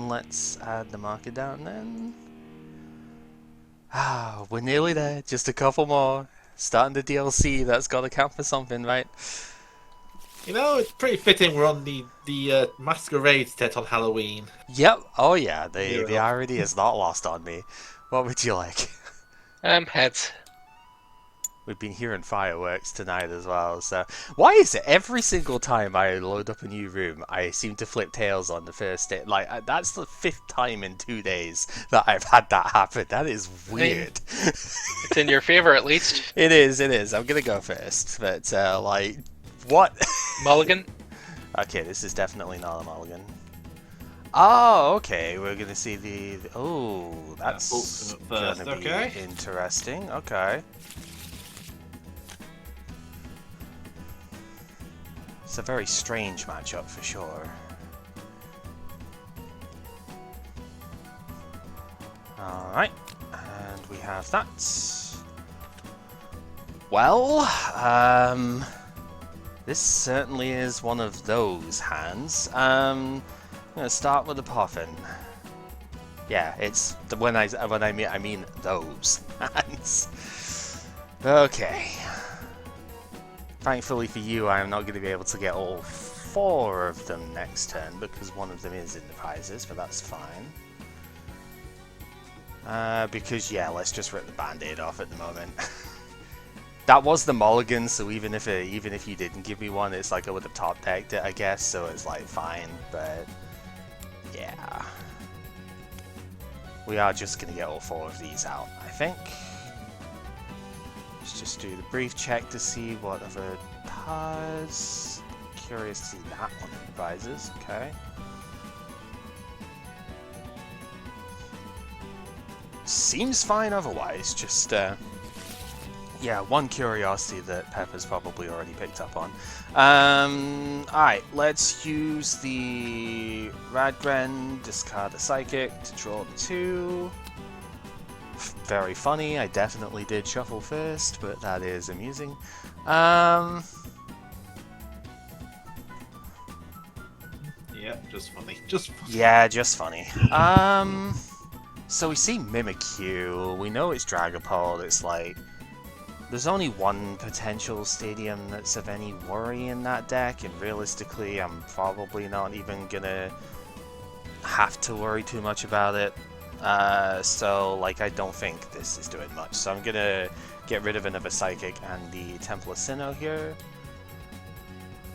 let's add the marker down then. Ah, we're nearly there. Just a couple more. Starting the DLC, that's got to count for something, right? You know, it's pretty fitting we're on the Masquerade set on Halloween. Yep. Oh yeah, Near the enough. irony is not lost on me. What would you like? Heads. We've been hearing fireworks tonight as well, so... Why is it every single time I load up a new room, I seem to flip tails on the first day? Like, that's the 5th time in 2 days that I've had that happen. That is weird. It's in your favor, at least. It is, it is. I'm gonna go first, but, like... What? Mulligan? Okay, this is definitely not a mulligan. Oh, okay, we're gonna see the... Oh, that's First, gonna be okay. interesting. Okay. It's a very strange matchup for sure. Alright, and we have that. Well, this certainly is one of those hands. I'm gonna start with the Puffin. Yeah, it's when I mean those hands. Okay. Thankfully for you, I am not going to be able to get all 4 of them next turn because one of them is in the prizes, but that's fine. Because yeah, let's just rip the band-aid off at the moment. That was the mulligan, so even if you didn't give me one, it's like I would have top decked it, I guess. So it's like fine, but yeah, we are just going to get all 4 of these out, I think. Let's just do the brief check to see what other does. Curious to see that one in prizes. Okay. Seems fine otherwise. Just yeah, one curiosity that Pepper's probably already picked up on. Alright, let's use the Radgren, discard the Psychic to draw the 2. Very funny, I definitely did shuffle first, but that is amusing. Yeah, just funny. Just funny. Yeah, just funny. So we see Mimikyu, we know it's Dragapult, it's like... There's only one potential stadium that's of any worry in that deck, and realistically I'm probably not even gonna have to worry too much about it. So, like, I don't think this is doing much. So I'm gonna get rid of another Psychic and the Temple of Sinnoh here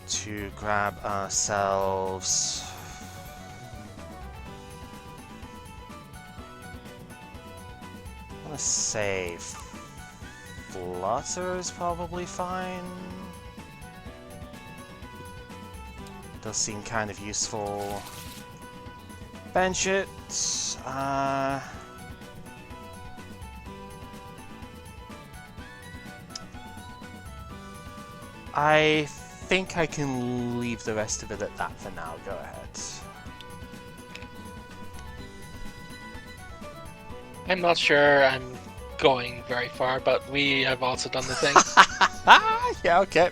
to grab ourselves... I want to say Flutter is probably fine. Does seem kind of useful. Bench it. I think I can leave the rest of it at that for now. Go ahead. I'm not sure I'm going very far, but we have also done the thing. Yeah, okay.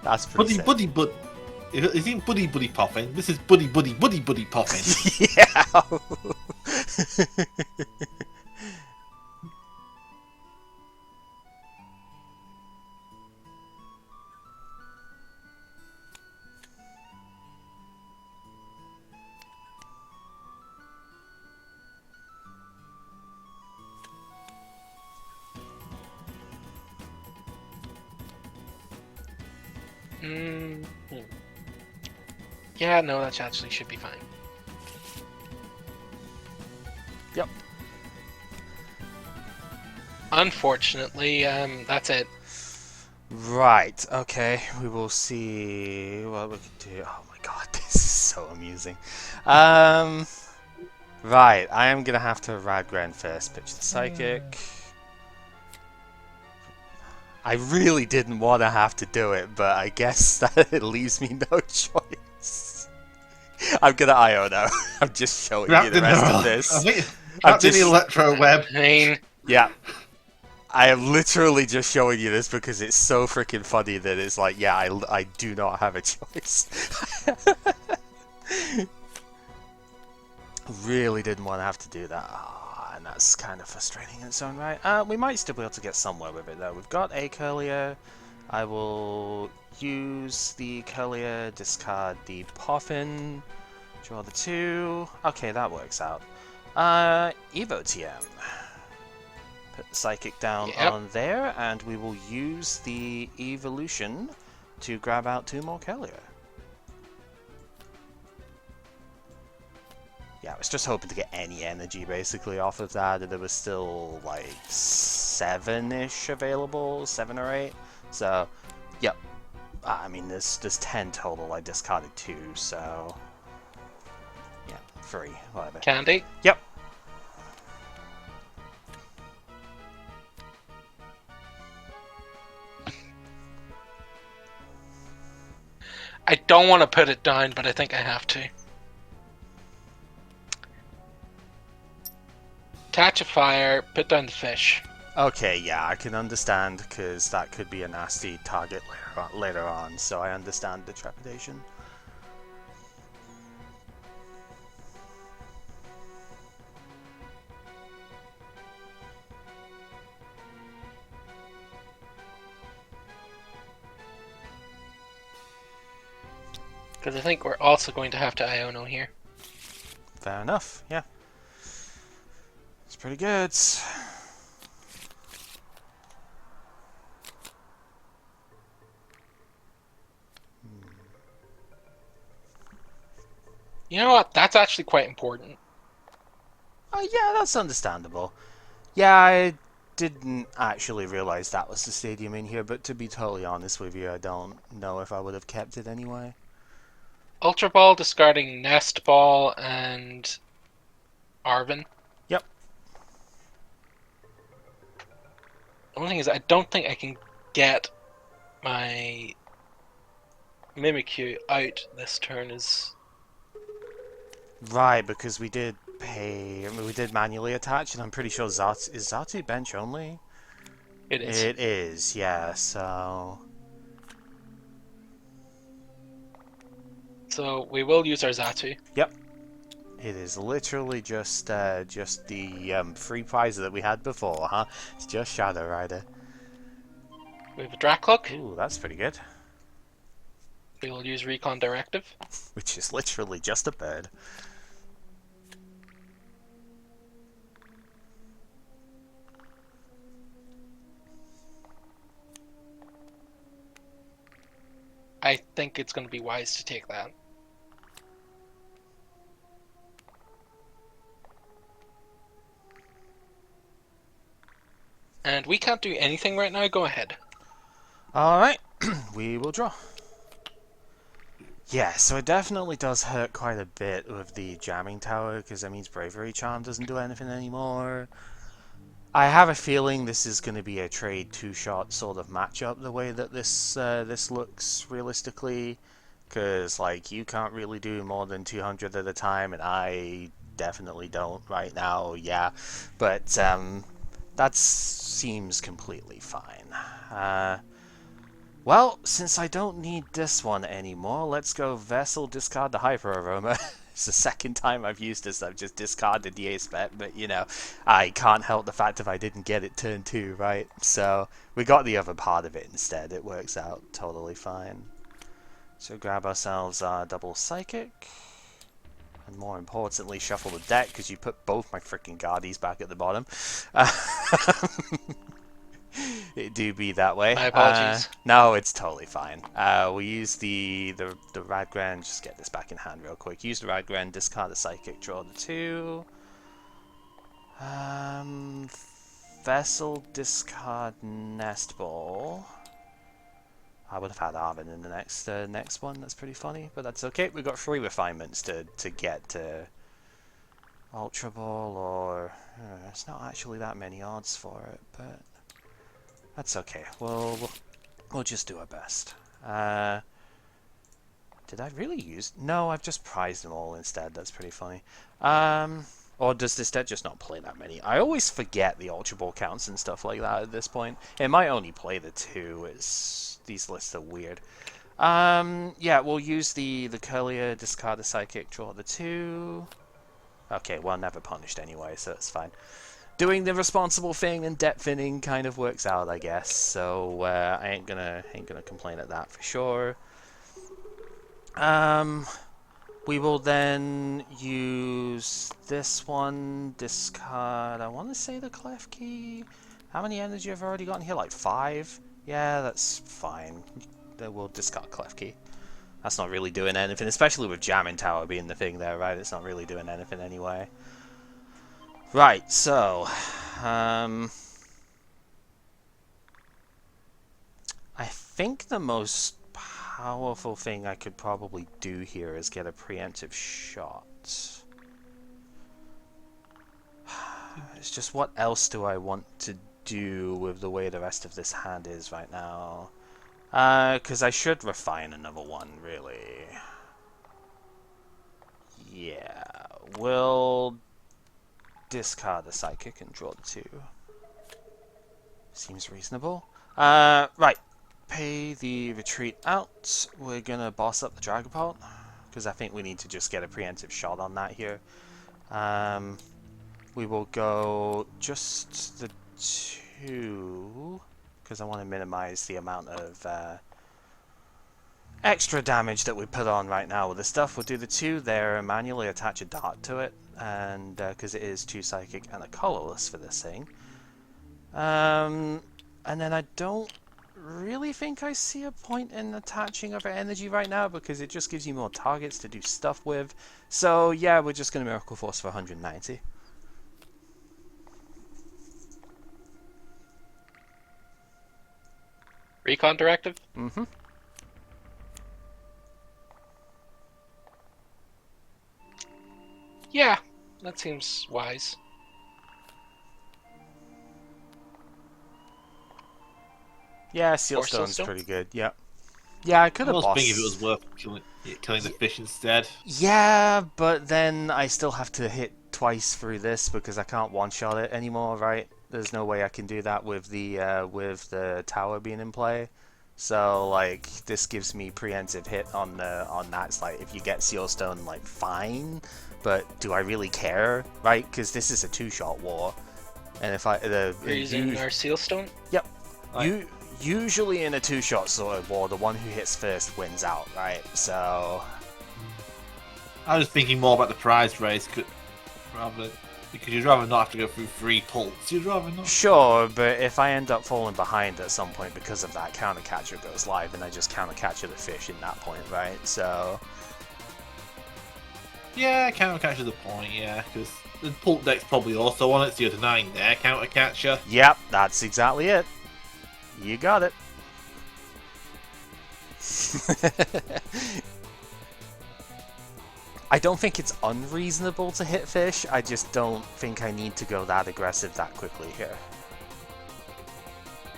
That's pretty Buddy, buddy, it isn't buddy popping. This is buddy popping. Yeah. Yeah, no, that actually should be fine. Yep. Unfortunately, that's it. Right, okay, we will see what we can do. Oh my god, this is so amusing. Right, I am gonna have to Radgren first, pitch the Psychic. I really didn't want to have to do it, but I guess that it leaves me no choice. I'm gonna IO now. I'm just showing you the rest of this. I think wrapped in the electro web. I mean, Yeah. I am literally just showing you this because it's so freaking funny that it's like, yeah, I do not have a choice. Really didn't want to have to do that. And that's kind of frustrating in its own right. We might still be able to get somewhere with it though. We've got a Curlier. I will use the Curlier, discard the Poffin, draw the 2. Okay, that works out. Evo TM. Put the Psychic down on there, and we will use the Evolution to grab out 2 more Curlier. Yeah, I was just hoping to get any energy basically off of that, and there was still like 7-ish available, 7 or 8. So, yep. I mean, there's 10 total. I discarded 2, so yeah, 3, whatever. Candy? Yep. I don't want to put it down, but I think I have to. Catch a fire, put down the fish. Okay, yeah, I can understand, because that could be a nasty target later on, so I understand the trepidation. Because I think we're also going to have to Iono here. Fair enough, yeah. It's pretty good. You know what? That's actually quite important. Yeah, that's understandable. Yeah, I didn't actually realize that was the stadium in here, but to be totally honest with you, I don't know if I would have kept it anyway. Ultra Ball discarding Nest Ball and Arvin. Yep. The only thing is, I don't think I can get my Mimikyu out this turn. Right, because we did we did manually attach, and I'm pretty sure is Xatu bench only? It is. It is, yeah, so... So we will use our Xatu. Yep. It is literally just the free prize that we had before, huh? It's just Shadow Rider. We have a Dracloak. Ooh, that's pretty good. We will use Recon Directive. Which is literally just a bird. I think it's going to be wise to take that. And we can't do anything right now. Go ahead. Alright, we will draw. Yeah, so it definitely does hurt quite a bit with the jamming tower, because that means Bravery Charm doesn't do anything anymore. I have a feeling this is going to be a trade 2-shot sort of matchup, the way that this looks realistically, because like you can't really do more than 200 at a time, and I definitely don't right now. Yeah, but that seems completely fine. Well, since I don't need this one anymore, let's go Vessel, discard the Hyper Aroma. It's the second time I've used this. I've just discarded the Ace Bet, but you know, I can't help the fact if I didn't get it turn 2, right? So we got the other part of it instead. It works out totally fine. So grab ourselves our double Psychic. And more importantly, shuffle the deck, because you put both my freaking Guardies back at the bottom. It do be that way. My apologies. No, it's totally fine. We use the Radgren. Just get this back in hand real quick. Use the Radgren, discard the Psychic, draw the 2. Vessel, discard Nest Ball. I would have had Arvin in the next one. That's pretty funny, but that's okay. We've got 3 refinements to get to Ultra Ball, or it's not actually that many odds for it, but that's okay. We'll just do our best. Did I really use? No, I've just prized them all instead. That's pretty funny. Or does this deck just not play that many? I always forget the Ultra Ball counts and stuff like that at this point. It might only play the 2. These lists are weird. Yeah, we'll use the Curlier, discard the Psychic, draw the 2. Okay, well, never punished anyway, so it's fine. Doing the responsible thing and debt thinning kind of works out, I guess. So I ain't gonna complain at that for sure. We will then use this one, discard, I want to say the clef key. How many energy have I already gotten here? Like 5? Yeah, that's fine. Then we'll discard clef key. That's not really doing anything, especially with jamming tower being the thing there, right? It's not really doing anything anyway. Right, so I think the most powerful thing I could probably do here is get a preemptive shot. It's just, what else do I want to do with the way the rest of this hand is right now? Because I should refine another one, really. Yeah, we'll discard the psychic and draw the 2. Seems reasonable. Right. Pay the retreat out. We're gonna boss up the Dragapult, because I think we need to just get a preemptive shot on that here. We will go just the 2, because I want to minimize the amount of extra damage that we put on right now with this stuff. We'll do the 2 there and manually attach a dart to it, and because it is 2 psychic and a colorless for this thing. And then I don't really think I see a point in attaching other energy right now, because it just gives you more targets to do stuff with. So yeah, we're just going to Miracle Force for 190. Recon directive? Mm-hmm. Yeah, that seems wise. Yeah, Sealstone's pretty good. Yep. Yeah, I could have I was bossed. thinking if it was worth killing the fish instead. Yeah, but then I still have to hit twice through this because I can't one-shot it anymore, right? There's no way I can do that with the tower being in play. So like, this gives me preemptive hit on that. It's like, if you get Sealstone, like, fine, but do I really care, right? Because this is a 2-shot war, and if You're using our Sealstone? Yep. Right. Usually in a 2-shot sort of war, the one who hits first wins out, right? So I was thinking more about the prize race, because you'd rather not have to go through 3 pulls. You'd rather not. sure, but if I end up falling behind at some point because of that, counter catcher goes live, and I just counter catcher the fish in that point, right? So Yeah, counter catcher the point. Yeah, because the pull deck's probably also on it, so you're denying their counter catcher. yep, that's exactly it. You got it. I don't think it's unreasonable to hit fish, I just don't think I need to go that aggressive that quickly here.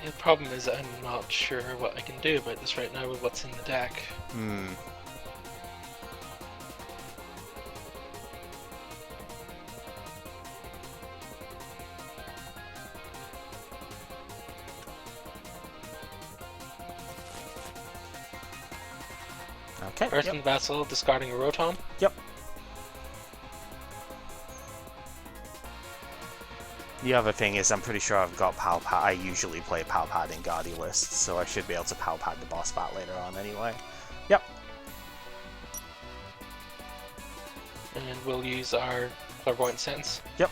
The problem is I'm not sure what I can do about this right now with what's in the deck. Okay. Earthen Vessel, discarding a Rotom. Yep. The other thing is, I'm pretty sure I've got Pow Pad. I usually play Pow Pad in Guardi lists, so I should be able to Pow Pad the boss bat later on anyway. Yep. And we'll use our Clairvoyant Sense. Yep.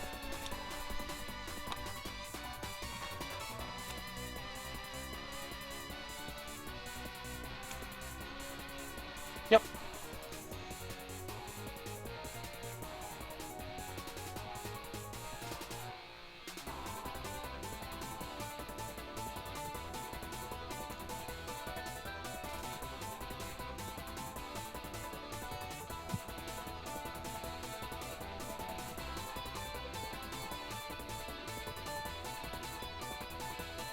Yep.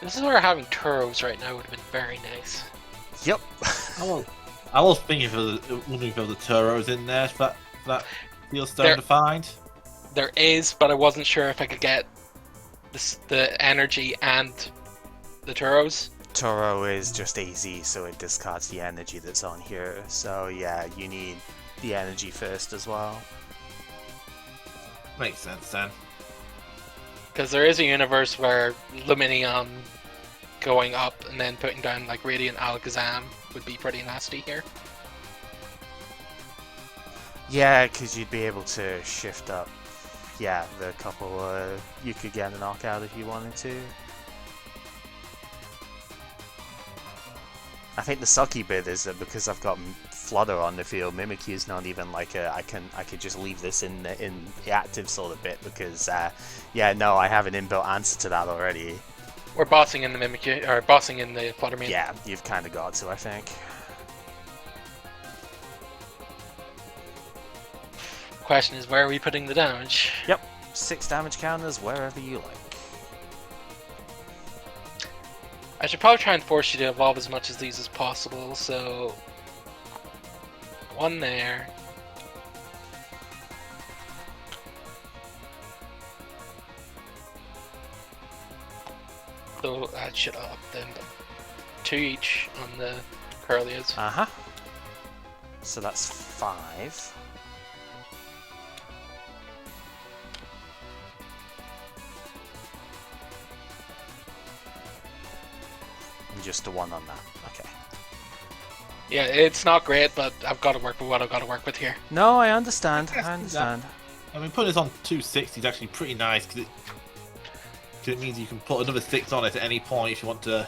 This is where having Turos right now would have been very nice. Yep. I was thinking wondering if there was the Turos in there for that Fieldstone to find. There is, but I wasn't sure if I could get the energy and the Turos. Toro is just AZ, so it discards the energy that's on here. So yeah, you need the energy first as well. Makes sense then. Because there is a universe where Luminion going up and then putting down like Radiant Alakazam would be pretty nasty here. Yeah, because you'd be able to shift up. Yeah, the couple you could get a knockout if you wanted to. I think the sucky bit is that because I've got Flutter on the field, Mimikyu is not even like a. I could just leave this in the active sort of bit because yeah, no, I have an inbuilt answer to that already. We're bossing in the Mimikyu, or bossing in the Fluttermane. Yeah, you've kind of got to, I think. Question is, where are we putting the damage? Yep, 6 damage counters wherever you like. I should probably try and force you to evolve as much of these as possible, so... One there. So that should up them. 2 each on the Curlias. Uh-huh. So that's 5. And just a 1 on that. Okay. Yeah, it's not great, but I've got to work with what I've got to work with here. No, I understand. Yes, I understand. I mean, putting this on 260 is actually pretty nice because it means you can put another 6 on it at any point if you want to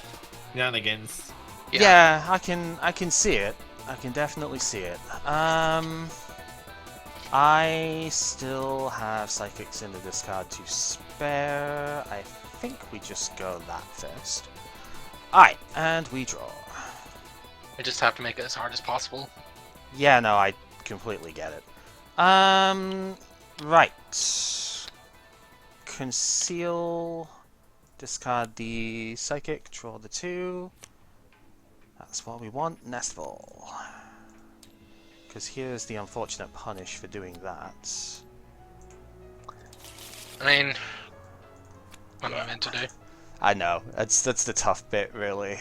shenanigans. Yeah, I can see it. I can definitely see it. I still have Psychics in the discard to spare. I think we just go that first. Alright, and we draw. I just have to make it as hard as possible. Yeah, no, I completely get it. Right. Conceal. Discard the Psychic, draw the 2. That's what we want. Nest Ball. Because here's the unfortunate punish for doing that. I mean, what am I meant to do? I know. That's the tough bit, really.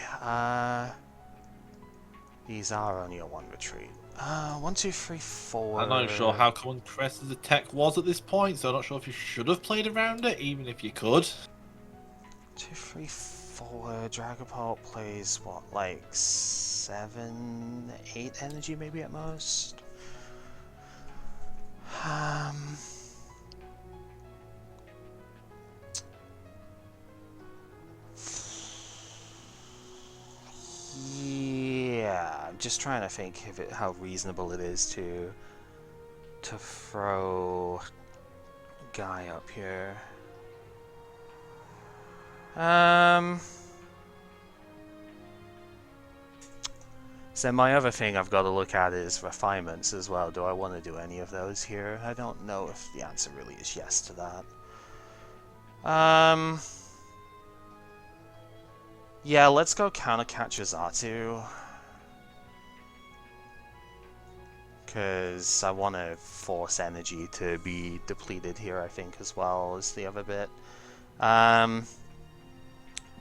These are only a 1 retreat. 1, 2, 3, 4. I'm not sure how common Cress's attack was at this point, so I'm not sure if you should have played around it, even if you could. 2, 3, 4. Dragapult plays what, like 7, 8 energy, maybe at most. Yeah, I'm just trying to think of how reasonable it is to throw Guy up here. So my other thing I've got to look at is refinements as well. Do I want to do any of those here? I don't know if the answer really is yes to that. Yeah, let's go counter catch Xatu. Because I want to force energy to be depleted here, I think, as well as the other bit.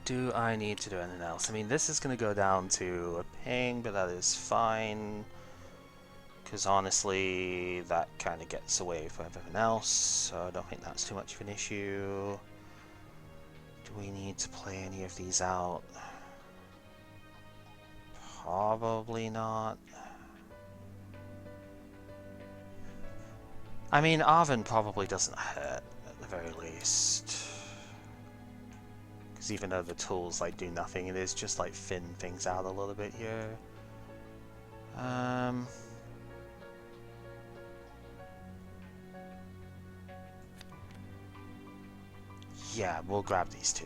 Do I need to do anything else? I mean, this is going to go down to a ping, but that is fine. Because honestly, that kind of gets away from everything else, so I don't think that's too much of an issue. Do we need to play any of these out? Probably not. I mean, Arven probably doesn't hurt, at the very least. Because even though the tools like do nothing, it is just like thin things out a little bit here. Yeah, we'll grab these 2.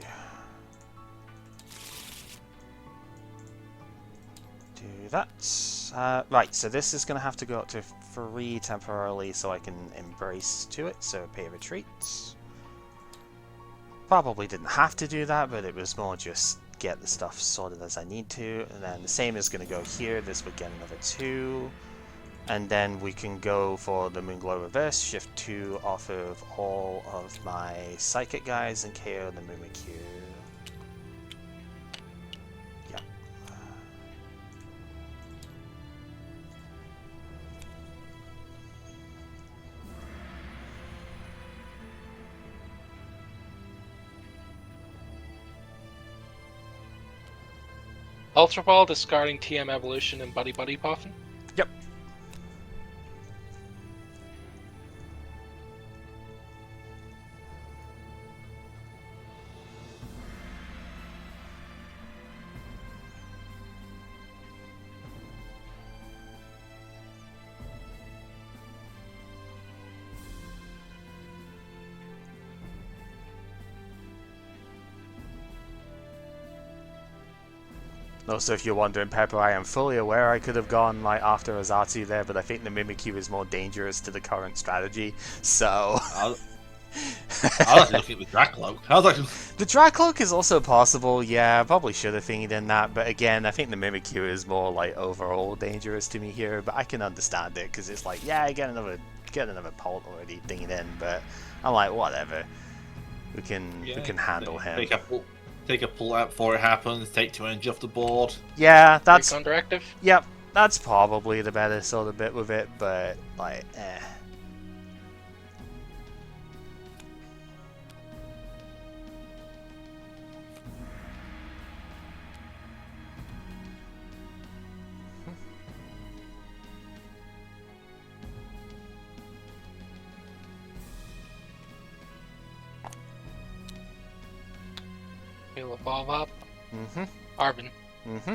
Do that. Right, so this is going to have to go up to 3 temporarily so I can embrace to it, so pay retreats. Probably didn't have to do that, but it was more just get the stuff sorted as I need to. And then the same is going to go here. This would get another 2. And then we can go for the Moonglow Reverse, shift 2 off of all of my Psychic guys and KO the Mimikyu. Yeah. Ultra Ball, discarding TM Evolution and Buddy Buddy Puffin. Yep. Also, if you're wondering, Pepper, I am fully aware I could have gone like after Xatu there, but I think the Mimikyu is more dangerous to the current strategy, so... I was actually looking at the Dracloak. The Dracloak is also possible, yeah, I probably should have thingied in that, but again, I think the Mimikyu is more like overall dangerous to me here, but I can understand it, because it's like, yeah, I get another Pult already thingied in, but I'm like, whatever. We can handle him. Take a pull out before it happens, take 2 energy off the board. Yeah, that's... Recon Directive? Yep, that's probably the better sort of bit with it, but, like, eh. He'll evolve up. Mm-hmm. Arbin. Mm-hmm.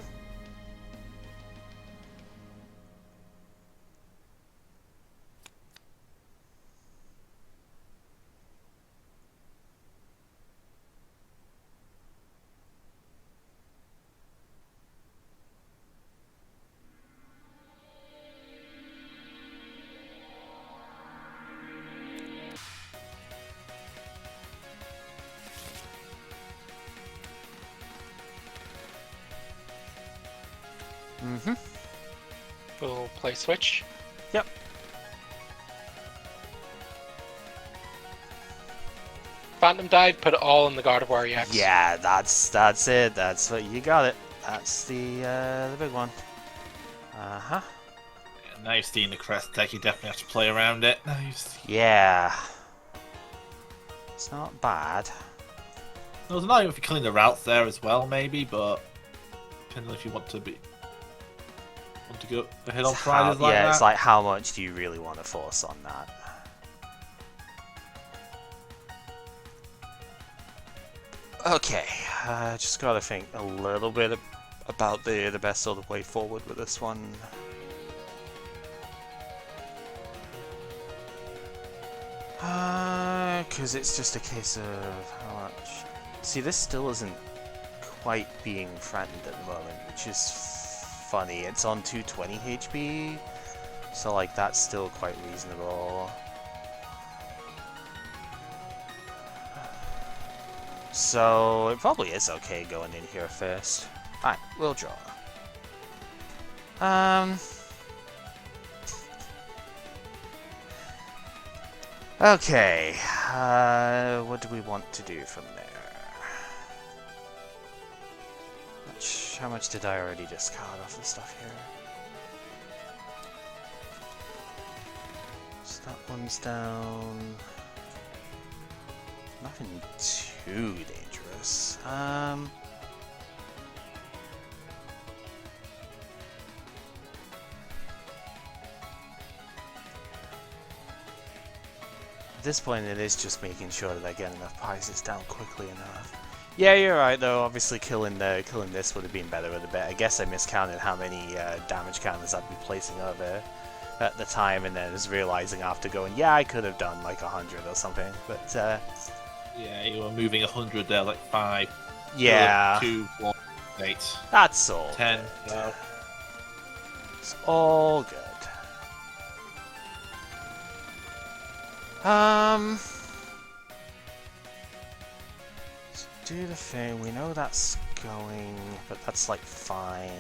Mm-hmm. We'll play switch. Yep. Phantom died, put it all in the Gardevoir EX. Yeah, that's it. That's what you got it. That's the big one. Uh-huh. Yeah, now you've seen the crest deck, you definitely have to play around it. Yeah. It's not bad. There's not even if you're killing the routes there as well, maybe, but depending on if you want to go ahead on Fridays like that. Yeah, it's like how much do you really want to force on that? Okay, just gotta think a little bit about the best sort of way forward with this one. Because it's just a case of how much... See, this still isn't quite being threatened at the moment, which is funny. It's on 220 HP, so like that's still quite reasonable. So it probably is okay going in here first. Alright, we'll draw. Okay, what do we want to do from there? How much did I already discard off the stuff here? So that one's down. Nothing too dangerous. At this point it is just making sure that I get enough prices down quickly enough. Yeah, you're right though, obviously killing this would have been better with a bit. I guess I miscounted how many damage counters I'd be placing over at the time, and then was realizing after going, yeah, I could have done like 100 or something, but yeah, you were moving 100 there, like 5. Yeah. 2, 4, 8. That's all 10. good. It's all good. Let's do the thing. We know that's going, but that's like fine.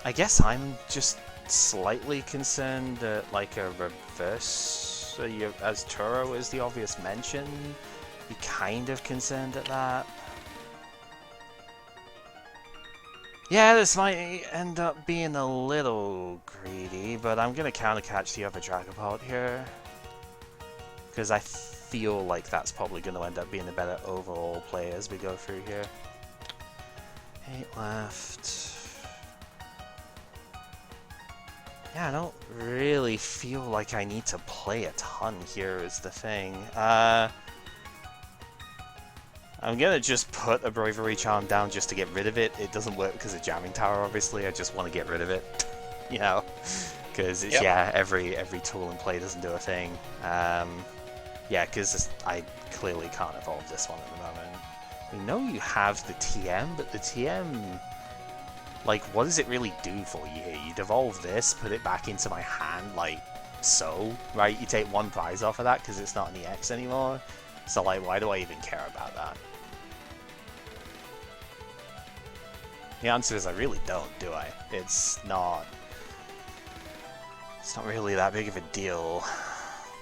I guess I'm just slightly concerned that like a reverse, as Turo is the obvious mention, be kind of concerned at that. Yeah, this might end up being a little greedy, but I'm gonna counter catch the other Dragapult here. Because I feel like that's probably going to end up being a better overall play as we go through here. 8 left. Yeah, I don't really feel like I need to play a ton here is the thing. I'm gonna just put a Bravery Charm down just to get rid of it. It doesn't work because of Jamming Tower, obviously. I just want to get rid of it, you know, because it's, yeah, every tool in play doesn't do a thing. Yeah, because I clearly can't evolve this one at the moment. We know you have the TM, but the TM, like, what does it really do for you here? You'd evolve this, put it back into my hand, like, so, right? You take one prize off of that because it's not an EX anymore. So, like, why do I even care about that? The answer is I really don't, do I? It's not really that big of a deal.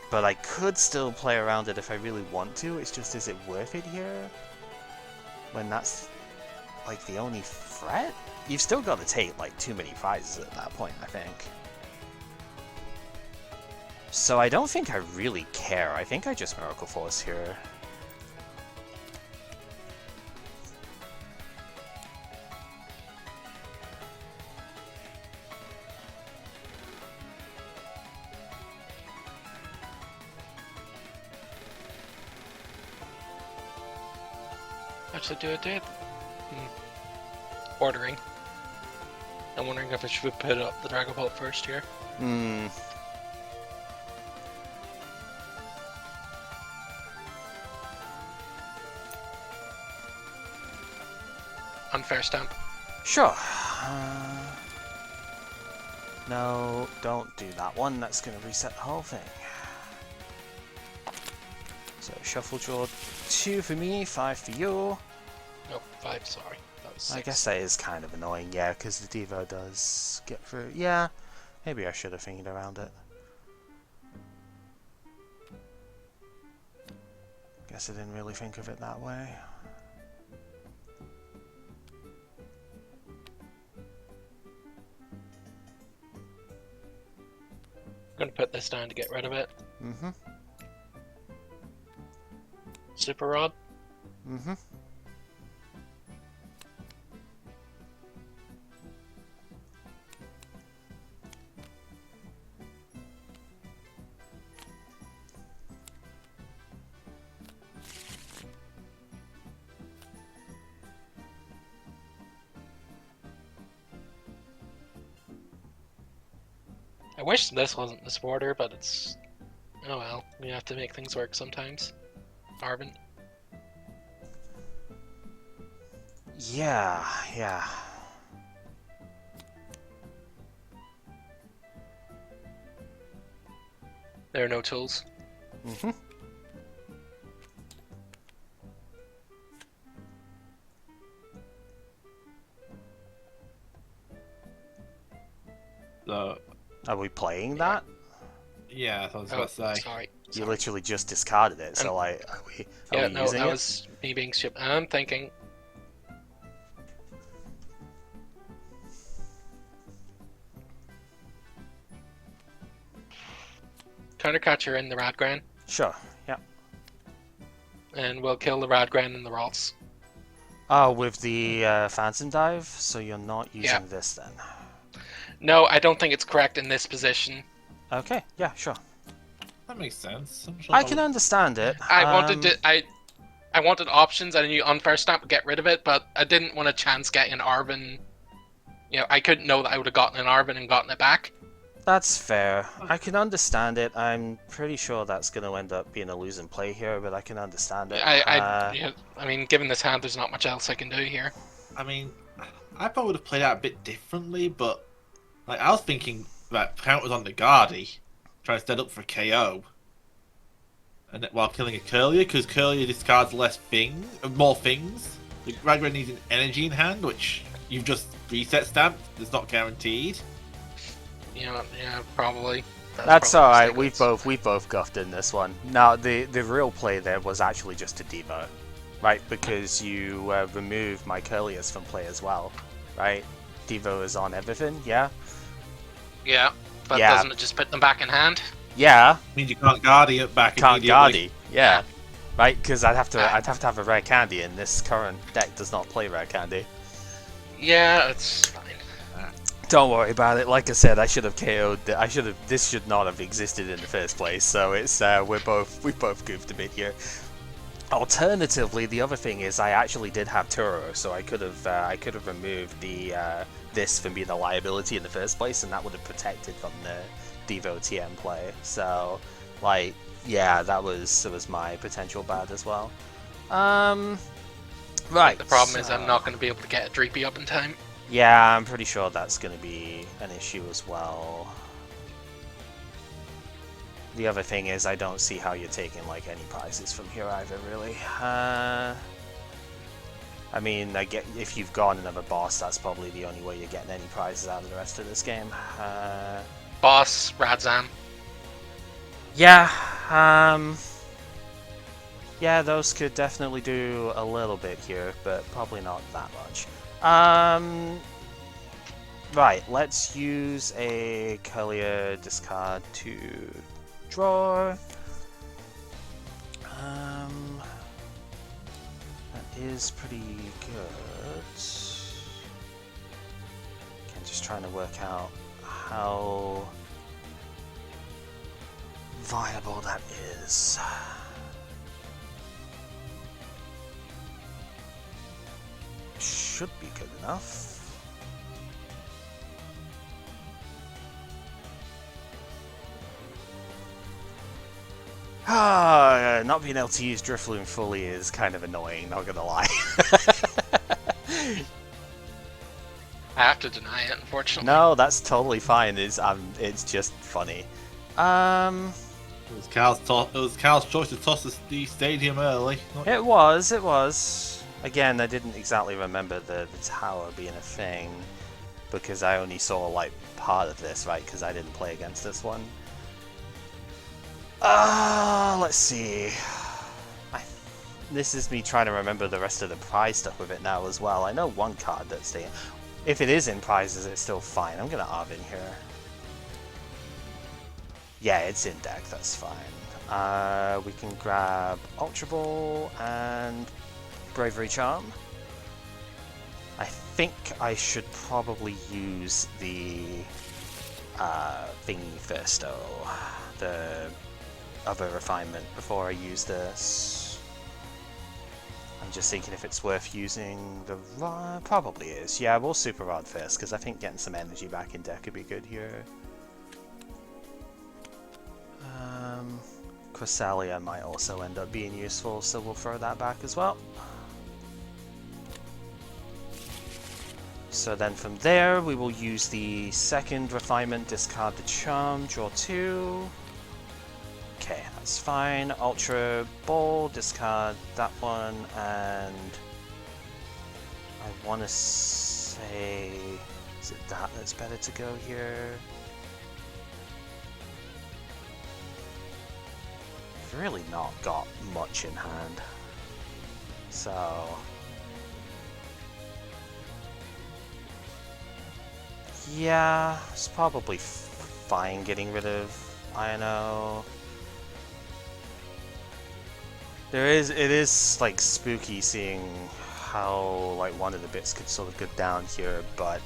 But I could still play around it if I really want to. It's just, is it worth it here? When that's, like, the only threat? You've still got to take, like, too many prizes at that point, I think. So I don't think I really care. I think I just Miracle Force here. Actually, do it. Ordering. I'm wondering if I should put up the Dragapult first here. Unfair stamp. Sure. No, don't do that one. That's going to reset the whole thing. So, shuffle draw 2 for me, 5 for you. No, 5, sorry. That was 6. I guess that is kind of annoying, yeah, because the Devo does get through. Yeah, maybe I should have thinking around it. Guess I didn't really think of it that way. I'm going to put this down to get rid of it. Mm-hmm. Super Rod. Mm-hmm. I wish this wasn't this border, but it's... Oh well, we have to make things work sometimes. Arvin. Yeah. There are no tools. Mm-hmm. Are we playing that? Yeah, I was about to say. Sorry. You literally just discarded it, so like, are we no, using that it? was me being stupid. I'm thinking. Countercatcher in the Radgran, Sure, yeah. and we'll kill the Radgran and the Ralts. Oh, with the Phantom Dive, so you're not using this then? No, I don't think it's correct in this position. Okay, yeah, sure. That makes sense. I'm sure I can understand it. I wanted options. I knew unfair stamp would get rid of it, but I didn't want a chance getting an Arvin. You know, I couldn't know that I would have gotten an Arvin and gotten it back. That's fair. I can understand it. I'm pretty sure that's going to end up being a losing play here, but I can understand it. I mean, given this hand, there's not much else I can do here. I mean, I probably would have played out a bit differently, but like I was thinking that counters on the Guardy, trying to set up for KO, and while killing a Curlier, because Curlier discards more things. The Ragran needs an energy in hand, which you've just reset stamped. It's not guaranteed. Yeah, probably. That's alright, we've both guffed in this one. Now, the real play there was actually just a devo, right? Because you removed my Curliers from play as well, right? Devo is on everything, yeah? Yeah, but doesn't it just put them back in hand? Yeah. Means you can't Guardy it back Can't immediately. Guardy. Yeah, right. Because I'd have to have a rare candy, and this current deck does not play rare candy. Yeah, it's fine. Don't worry about it. Like I said, I should have KO'd. This should not have existed in the first place. So it's we both goofed a bit here. Alternatively, the other thing is I actually did have Turo, so I could have removed the this from being a liability in the first place, and that would have protected from the Devo TM play. So, like, yeah, that was my potential bad as well. Right. The problem is I'm not going to be able to get a Dreepy up in time. Yeah, I'm pretty sure that's going to be an issue as well. The other thing is I don't see how you're taking like any prizes from here either, really. I mean, I get if you've got another boss, that's probably the only way you're getting any prizes out of the rest of this game. Boss, Radzam. Yeah, yeah, those could definitely do a little bit here, but probably not that much. Right, let's use a Curlier discard to draw. That is pretty good. Okay, just trying to work out how viable that is. Should be good enough. Not being able to use Drifloon fully is kind of annoying, not gonna lie. I have to deny it, unfortunately. No, that's totally fine. It's just funny. It was Cal's choice to toss the stadium early. It was. Again, I didn't exactly remember the tower being a thing, because I only saw, like, part of this, right, because I didn't play against this one. Let's see. This is me trying to remember the rest of the prize stuff with it now as well. I know one card that's there. If it is in prizes, it's still fine. I'm gonna Arvin here. Yeah, it's in deck, that's fine. We can grab Ultra Ball and Bravery Charm. I think I should probably use the thingy first, though. The other refinement before I use this. I'm just thinking if it's worth using the rod. Probably is. Yeah, we'll Super Rod first, because I think getting some energy back in deck would be good here. Cresselia might also end up being useful, so we'll throw that back as well. So then from there, we will use the second refinement, discard the charm, draw 2. Okay, that's fine. Ultra Ball, discard that one, and I want to say, is it that that's better to go here? I've really not got much in hand, so yeah, it's probably fine getting rid of Ino. It is like spooky seeing how like one of the bits could sort of go down here, but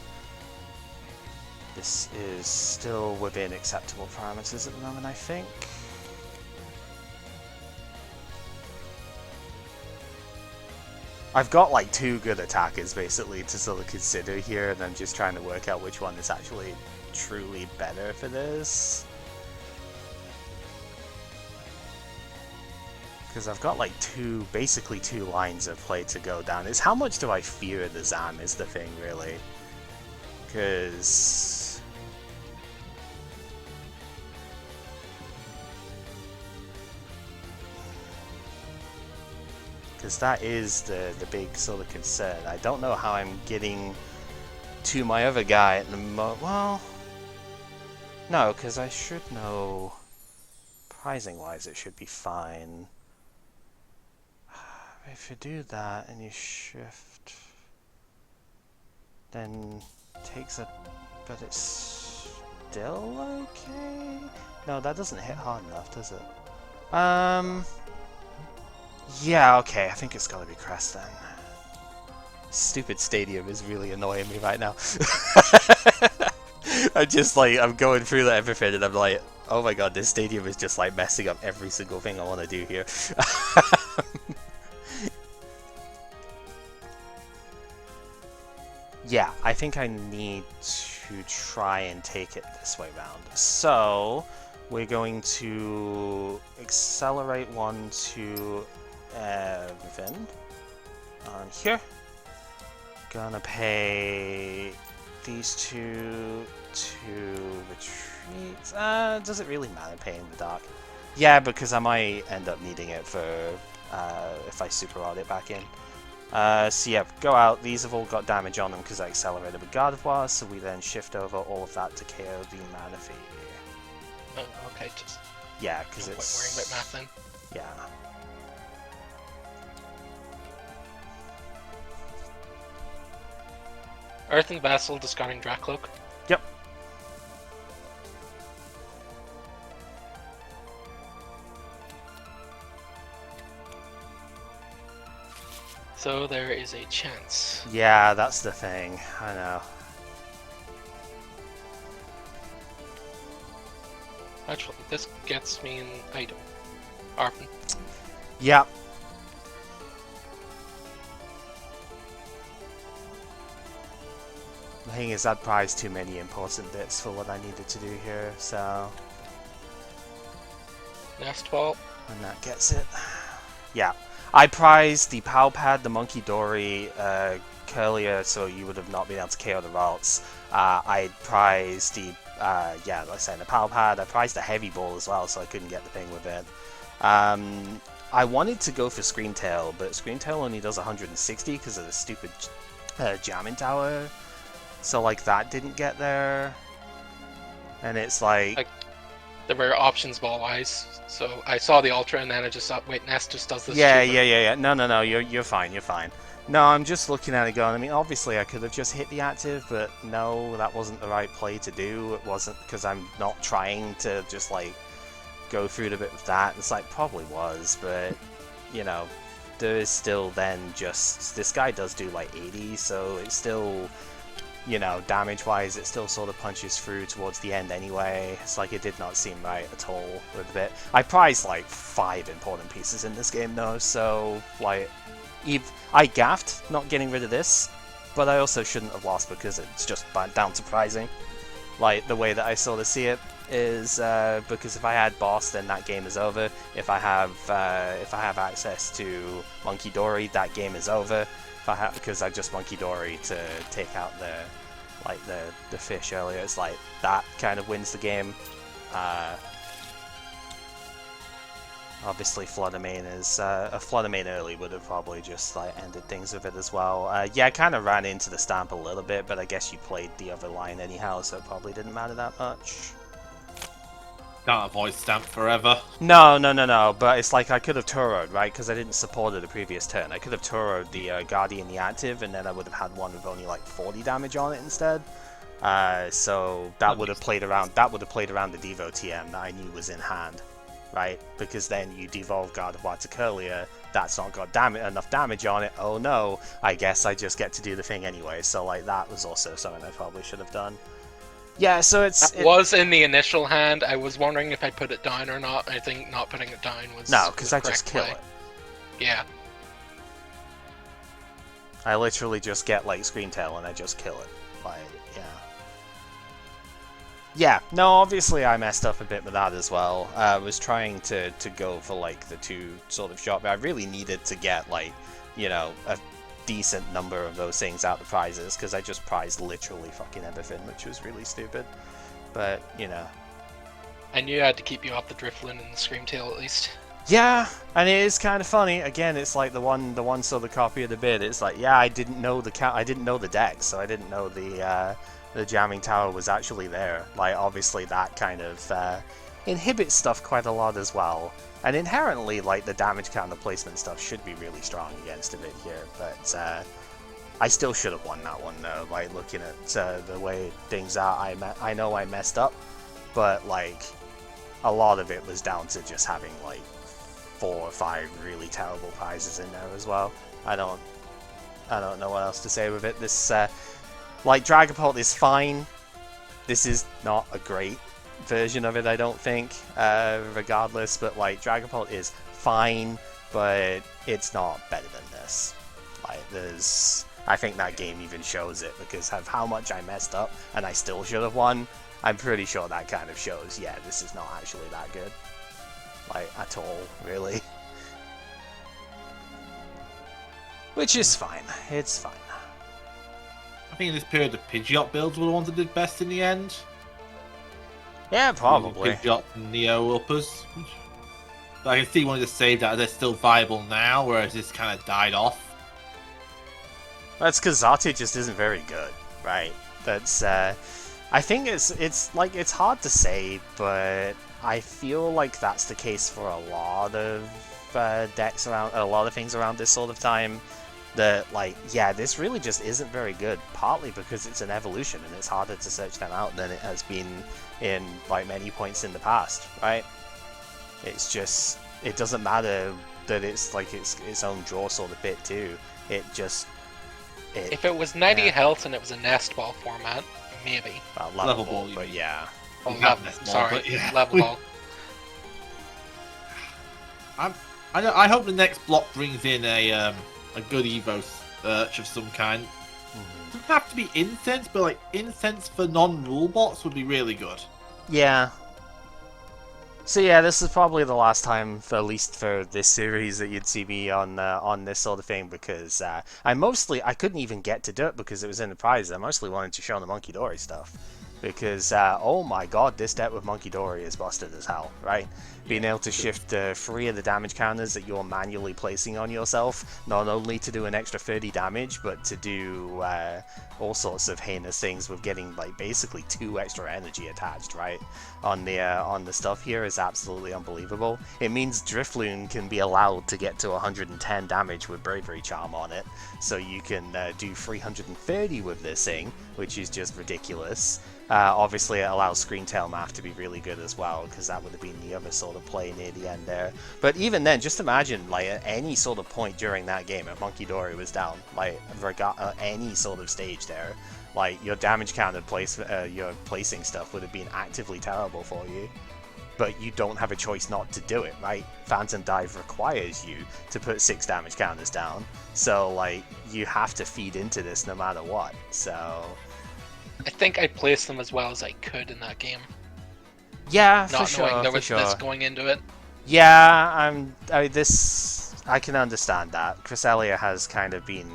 this is still within acceptable parameters at the moment, I think. I've got like 2 good attackers basically to sort of consider here, and I'm just trying to work out which one is actually truly better for this. Because I've got like basically two lines of play to go down. It's how much do I fear the Zam is the thing, really. Because that is the big sort of concern. I don't know how I'm getting to my other guy at the well, no, because I should know. Prizing-wise, it should be fine. If you do that and you shift, then takes a, but it's still okay? No, that doesn't hit hard enough, does it? Yeah, okay, I think it's gotta be Crest then. Stupid stadium is really annoying me right now. I'm going through everything and I'm like, oh my god, this stadium is just like messing up every single thing I want to do here. Yeah, I think I need to try and take it this way round. So, we're going to accelerate one to everything on here. Gonna pay these two to retreat. Does it really matter paying the dark? Yeah, because I might end up needing it for if I super rod it back in. So yeah, go out. These have all got damage on them because I accelerated with Gardevoir, so we then shift over all of that to KO the Manaphy. Oh, okay, just Yeah, because not it's... quite worrying about math then. Yeah. Earth and Vassal discarding Dracloak. Yep. So there is a chance. Yeah, that's the thing. I know. Actually, this gets me an item. Arpin. Yep. The thing is, I'd prized too many important bits for what I needed to do here, so... Nest Ball. And that gets it. Yeah. I prized the Pow Pad, the Munkidori, Curlier, so you would have not been able to KO the Ralts. I prized the, yeah, like I said, the Pow Pad. I prized the Heavy Ball as well, so I couldn't get the thing with it. I wanted to go for Scream Tail, but Scream Tail only does 160 because of the stupid jamming tower. So, like, that didn't get there. And it's like... There were options ball-wise, so I saw the Ultra and then I just thought, wait, Nest just does this. Yeah. No, you're fine, you're fine. No, I'm just looking at it going, I mean, obviously I could have just hit the active, but no, that wasn't the right play to do. It wasn't, because I'm not trying to just, like, go through the bit with that. It's like, probably was, but, you know, there is still then just, this guy does do, like, 80, so it's still... You know, damage-wise, it still sort of punches through towards the end anyway. It's like it did not seem right at all with the bit. I prized like 5 important pieces in this game though, so like, I gaffed not getting rid of this, but I also shouldn't have lost because it's just down to prizing. Like the way that I sort of see it is because if I had boss, then that game is over. If I have access to Munkidori, that game is over. Because I just Munkidori to take out the fish earlier. It's like that kind of wins the game. Obviously Floodamain is a Floodamain early would have probably just like ended things with it as well. Yeah, I kind of ran into the stamp a little bit, but I guess you played the other line anyhow, so it probably didn't matter that much. Can't avoid stamp forever. No, but it's like I could have Turo'd, right? Because I didn't support it the previous turn. I could have Turo'd the Guardian the active, and then I would have had one with only like 40 damage on it instead. So that would have played around. That would have played around the Devo TM that I knew was in hand, right? Because then you devolve Gardevoir to Curlier. That's not got enough damage on it. Oh no! I guess I just get to do the thing anyway. So like that was also something I probably should have done. Yeah, so it was in the initial hand. I was wondering if I put it down or not. I think not putting it down was no, because I just kill it. Yeah. I literally just get like Scream Tail and I just kill it. Like, yeah. Yeah, no, obviously I messed up a bit with that as well. I was trying to go for like the 2 sort of shot, but I really needed to get like, you know, a decent number of those things out the prizes, because I just prized literally fucking everything, which was really stupid. But, you know. I knew I had to keep you off the Drifloon and the Scream Tail at least. Yeah, and it is kind of funny. Again, it's like the one sort of copy of the bid. It's like, yeah, I didn't know the deck, so I didn't know the jamming tower was actually there. Like, obviously that kind of inhibits stuff quite a lot as well. And inherently, like, the damage counter placement stuff should be really strong against a bit here, but I still should have won that one though. Like, looking at the way things are, I know I messed up, but like, a lot of it was down to just having like 4 or 5 really terrible prizes in there as well. I don't know what else to say with it. This, like, Dragapult is fine. This is not a great version of it, I don't think, regardless, but, like, Dragapult is fine, but it's not better than this. Like, I think that game even shows it, because of how much I messed up, and I still should have won. I'm pretty sure that kind of shows, yeah, this is not actually that good. Like, at all, really. Which is fine. It's fine. I think in this period, the Pidgeot builds were the ones that did best in the end. Yeah, probably. Pidgeot and Neo uppers. But I can see wanting to save that they're still viable now, whereas this kind of died off. That's because Xatu just isn't very good, right? That's, I think it's like, it's hard to say, but I feel like that's the case for a lot of decks around, a lot of things around this sort of time. That, like, yeah, this really just isn't very good, partly because it's an evolution and it's harder to search them out than it has been in, like, many points in the past, right? It's just, it doesn't matter that it's, like, its own draw sort of bit, too. It just... if it was 90 health and it was a nest ball format, maybe. Well, Level ball, ball, but yeah. Oh, Nest ball, sorry, but yeah. level ball. I hope the next block brings in a good Evo search of some kind. It doesn't have to be incense, but like incense for non-rule bots would be really good. Yeah. So yeah, this is probably the last time, at least for this series, that you'd see me on this sort of thing, because I couldn't even get to do it because it was in the prize. I mostly wanted to show the Munkidori stuff. Because, oh my god, this deck with Munkidori is busted as hell, right? Being able to shift 3 of the damage counters that you're manually placing on yourself, not only to do an extra 30 damage, but to do all sorts of heinous things with getting, like, basically 2 extra energy attached, right? On the stuff here is absolutely unbelievable. It means Drifloon can be allowed to get to 110 damage with Bravery Charm on it, so you can do 330 with this thing, which is just ridiculous. Obviously, it allows Screen Tail Math to be really good as well, because that would have been the other sort of play near the end there. But even then, just imagine, like, at any sort of point during that game, if Munkidori was down, like, any sort of stage there, like, your damage counter your placing stuff would have been actively terrible for you. But you don't have a choice not to do it, right? Phantom Dive requires you to put 6 damage counters down, so, like, you have to feed into this no matter what, so... I think I placed them as well as I could in that game. Yeah, Not for sure, knowing there was for sure. this going into it. Yeah, I can understand that. Cresselia has kind of been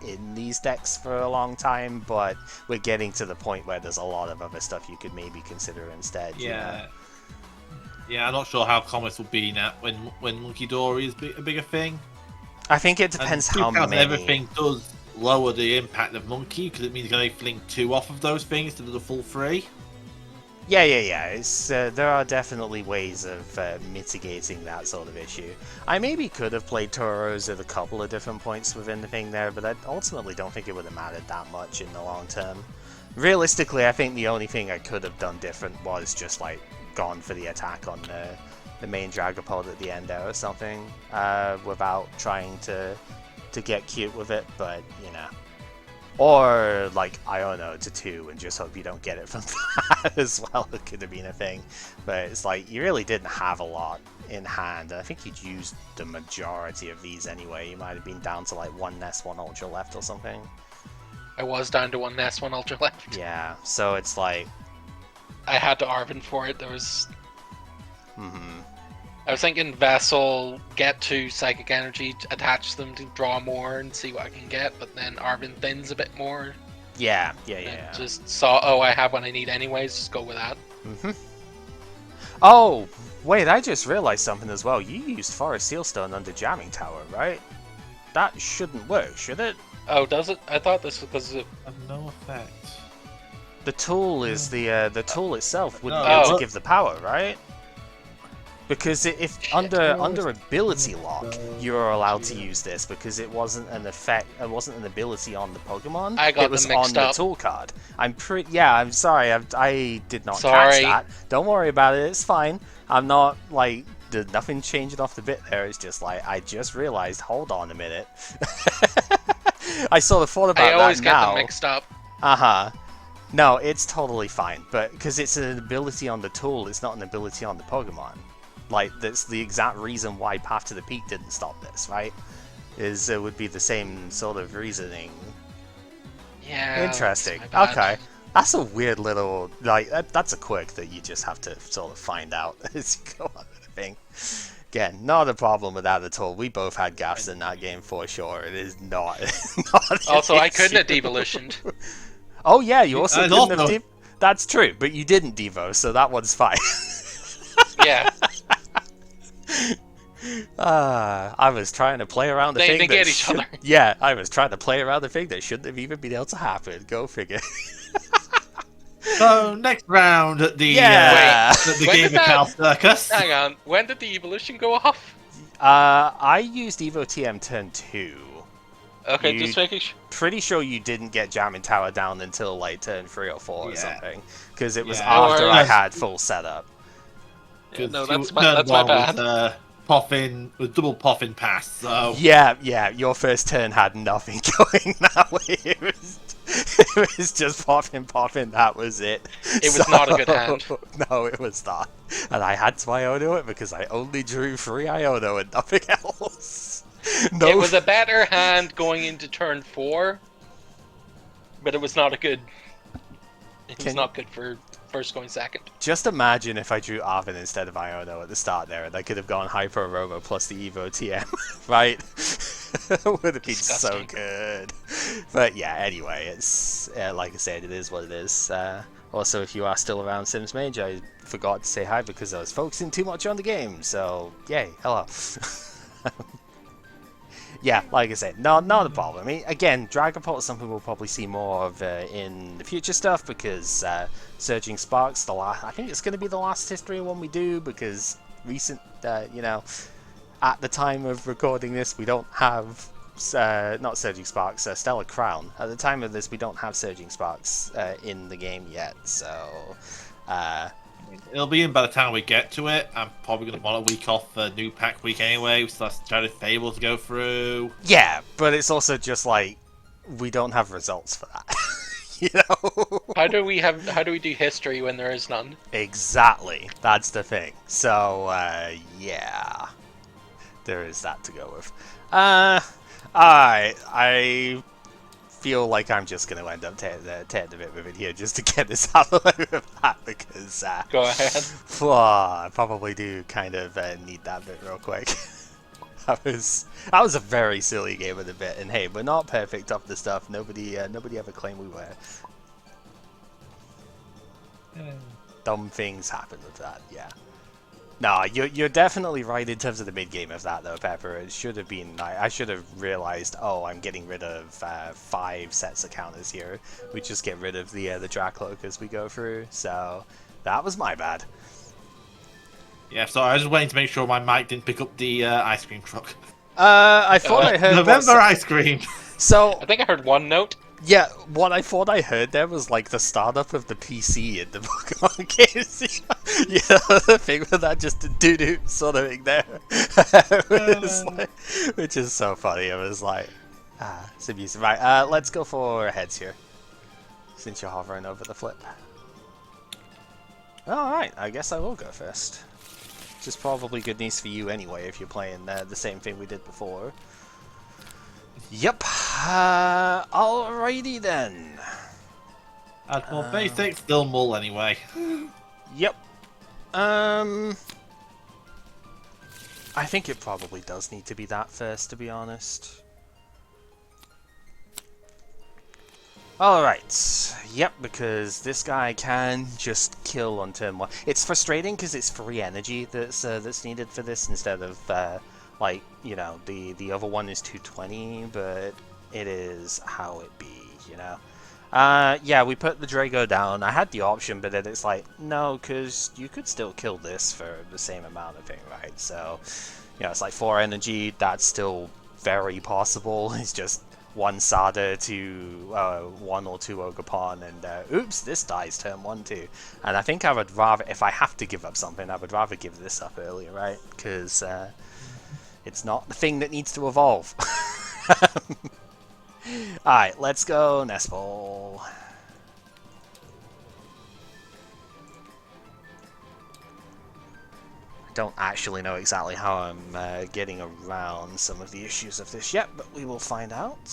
in these decks for a long time, but we're getting to the point where there's a lot of other stuff you could maybe consider instead. Yeah. Yeah, I'm not sure how commerce will be now when Munkidori is a bigger thing. I think it depends how many. Everything does lower the impact of Monkey, because it means you can only fling 2 off of those things instead of the full 3. Yeah. It's, there are definitely ways of mitigating that sort of issue. I maybe could have played Tauros at a couple of different points within the thing there, but I ultimately don't think it would have mattered that much in the long term. Realistically, I think the only thing I could have done different was just, like, gone for the attack on the main Dragapult at the end there or something, without trying to get cute with it, but, you know. Or, like, Iono to 2 and just hope you don't get it from that as well. It could have been a thing. But it's like, you really didn't have a lot in hand. I think you'd used the majority of these anyway. You might have been down to, like, 1 Nest, 1 Ultra left or something. I was down to 1 Nest, 1 Ultra left. Yeah, so it's like... I had to Arven for it. There was... Mm-hmm. I was thinking Vessel, get 2 Psychic Energy, attach them to draw more and see what I can get, but then Arven thins a bit more. Yeah. And just saw, oh, I have what I need anyways, just go with that. Mm-hmm. Oh, wait, I just realized something as well. You used Forest Sealstone under Jamming Tower, right? That shouldn't work, should it? Oh, does it? I thought this was because it... Have no effect. The tool is the tool itself wouldn't No. be able to Oh. give the power, right? Because if under ability lock, you're allowed to use this because it wasn't an effect, it wasn't an ability on the Pokemon. I got it was them mixed on up. the tool card. I'm sorry, I did not Sorry. catch that. Don't worry about it. It's fine. I'm not like there's nothing changing off the bit there. It's just like, I just realized, hold on a minute. I sort of thought about I that always get now. them mixed up. Uh-huh. No, it's totally fine, but because it's an ability on the tool, it's not an ability on the Pokemon. Like, that's the exact reason why Path to the Peak didn't stop this, right? Is it would be the same sort of reasoning. Yeah. Interesting. That's my bad. Okay. That's a weird little, like, that's a quirk that you just have to sort of find out as you go on with the thing. Again, not a problem with that at all. We both had gaffs in that game for sure. It is not. not an Also, I couldn't have issue. devolutioned. Oh yeah, you also I couldn't have also- That's true, but you didn't Devo, so that one's fine. Yeah. I was trying to play around the They thing that negate each should- other. Yeah, I was trying to play around the thing that shouldn't have even been able to happen. Go figure. So next round at the Yeah. at the When Game did of that- Cow Circus. Hang on. When did the evolution go off? I used Evo TM turn 2. Okay, You- just making sure. Pretty sure you didn't get Jamming Tower down until like turn 3 or 4 or Yeah. something. Because it was Yeah. after I Or- had full setup. Yeah, no, Turn that's my one bad. Was, Poffin with double Poffin pass. So Yeah, your first turn had nothing going that way. It was just popping, that was it. It was not a good hand. No, it was not. And I had to Iono it because I only drew 3 Iono and nothing else. No, It was a better hand going into turn 4, but it was not a good. It was Can- not good for first going second. just imagine if I drew Arvin instead of Iono at the start there, and I could have gone Hyper Aroma plus the Evo TM, right? Would have been so Disgusting. good. But yeah, anyway, it's like I said, it is what it is. Also, if you are still around Sims Mage, I forgot to say hi because I was focusing too much on the game. So yay, hello. Yeah, like I said, not a problem. I mean, again, Dragapult is something we'll probably see more of in the future stuff because Surging Sparks, I think it's going to be the last history one we do because recent, at the time of recording this, we don't have, not Surging Sparks, Stellar Crown. At the time of this, we don't have Surging Sparks in the game yet, so... it'll be in by the time we get to it. I'm probably going to want a week off for new pack week anyway. So that's Shadow Fable to go through. Yeah, but it's also just like, we don't have results for that. You know? How do we do history when there is none? Exactly. That's the thing. So, yeah. There is that to go with. Alright. I feel like I'm just going to end up tearing a bit with it here just to get this out of the way with that because, Go ahead. I probably do kind of need that bit real quick. That was a very silly game of the bit, and hey, we're not perfect off the stuff. Nobody ever claimed we were. Dumb things happen with that, yeah. No, you're definitely right in terms of the mid game of that though, Pepper. It should have been. I should have realized. Oh, I'm getting rid of 5 sets of counters here. We just get rid of the Dracloak as we go through. So that was my bad. Yeah, so I was just waiting to make sure my mic didn't pick up the ice cream truck. I thought I heard November ice cream. So I think I heard one note. yeah, what I thought I heard there was like the startup of the PC in the Pokemon games. You know, the thing with that just doo-doo sort of thing there. Which is so funny. I was like, it's amusing. Right, let's go for heads here. Since you're hovering over the flip. Alright, I guess I will go first. Which is probably good news for you anyway if you're playing the same thing we did before. Yep. Alrighty then. Add more basics, still mull anyway. Yep. I think it probably does need to be that first, to be honest. Alright. Yep, because this guy can just kill on turn 1. It's frustrating because it's free energy that's needed for this instead of, like, you know, the other one is 220, but it is how it be, you know? Yeah, we put the Drago down. I had the option, but then it's like, no, because you could still kill this for the same amount of thing, right? So, you know, it's like 4 energy, that's still very possible. It's just one Sada to 1 or 2 Ogerpon, and oops, this dies turn 1 too. And I think I would rather, if I have to give up something, I would rather give this up earlier, right? Because it's not the thing that needs to evolve. Alright, let's go Nest Ball. Don't actually know exactly how I'm getting around some of the issues of this yet, but we will find out.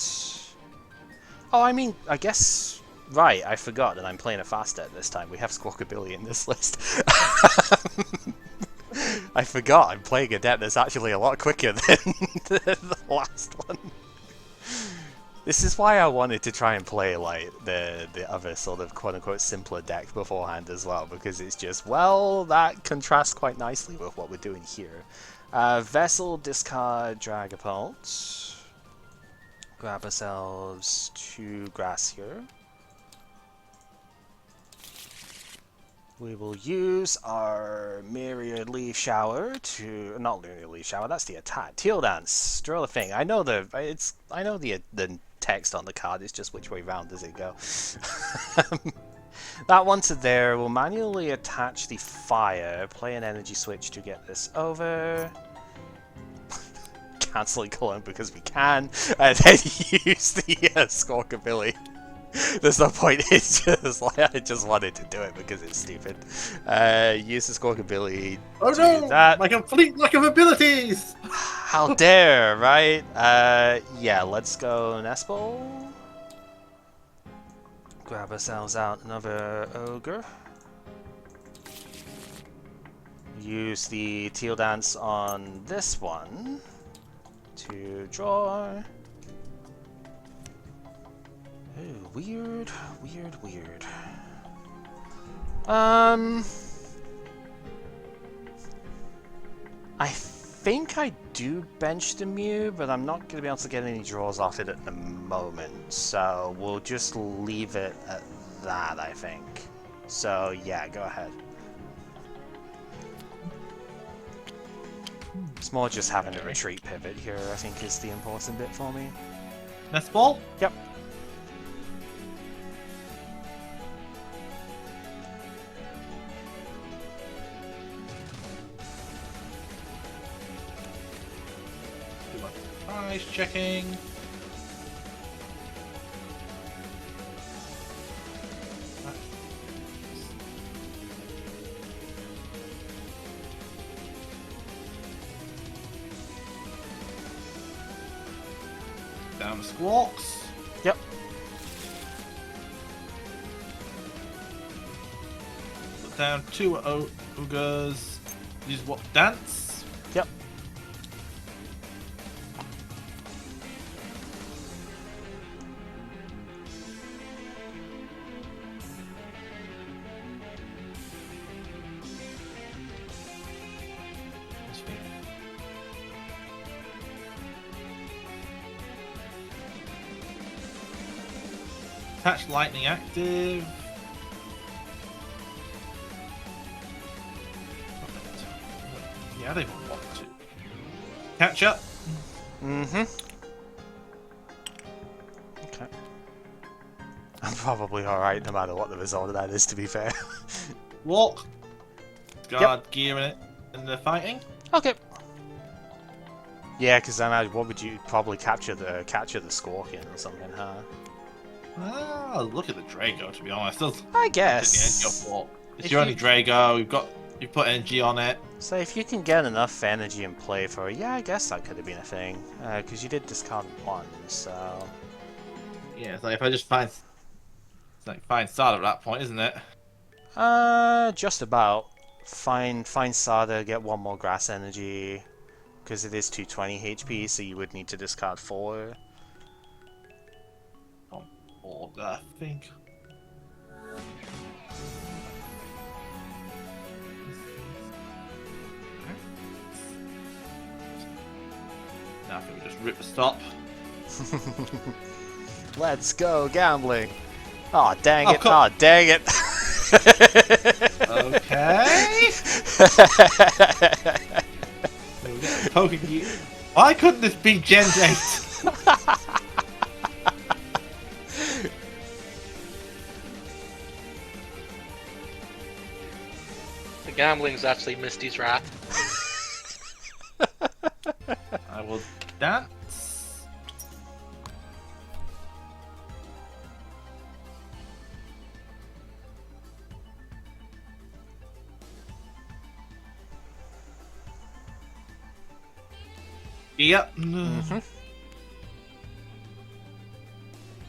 Oh, I mean, I guess... Right, I forgot that I'm playing a fast deck this time. We have Squawkabilly in this list. I forgot I'm playing a deck that's actually a lot quicker than the last one. This is why I wanted to try and play like the other sort of quote-unquote simpler deck beforehand as well, because it's just, well, that contrasts quite nicely with what we're doing here. Vessel, discard Dragapult. Grab ourselves 2 grass here. We will use our Myriad Leaf Shower to... Not Myriad Leaf Shower, that's the attack. Teal Dance, draw a thing. I know the text on the card, it's just which way round does it go. That one to there, we'll manually attach the fire, play an energy switch to get this over. Cancelling Cologne because we can, and then use the Squawkabilly. There's no point, it's just like, I just wanted to do it because it's stupid. Use the Squawkabilly Oh to no! do that. My complete lack of abilities! How dare, right? Yeah, let's go Nest Ball. Grab ourselves out another Ogre. Use the Teal Dance on this one to draw. Ooh, weird. I think I do bench the Mew, but I'm not going to be able to get any draws off it at the moment, so we'll just leave it at that, I think. So, yeah, go ahead. It's more just having a retreat pivot here, I think, is the important bit for me. Nest Ball? Yep. Eyes checking. Down the Squawks. Yep. Put down 2 Ogres. Use what? Dance? Yep. Attach lightning active. Yeah, I don't even want to. Catch up. Mm-hmm. Okay. I'm probably alright no matter what the result of that is, to be fair. Walk. Guard gear in it in the fighting. Okay. Yeah, because then what would you probably capture the Squawkin or something, huh? Oh, look at the Drago, to be honest. I guess. It's your only Drago, you've put energy on it. So if you can get enough energy in play for it, yeah, I guess that could have been a thing. Because you did discard 1, so... Yeah, it's like if I just find... It's like find Sada at that point, isn't it? Just about. Find Sada, get 1 more grass energy. Because it is 220 HP, so you would need to discard 4. I think. Now I think we just rip the stop. Let's go gambling. Oh dang Oh, it! cool. Oh dang it! Okay. Poking you. Why couldn't this be Gen 8? gambling is actually Misty's Wrath. I will dance. Yep.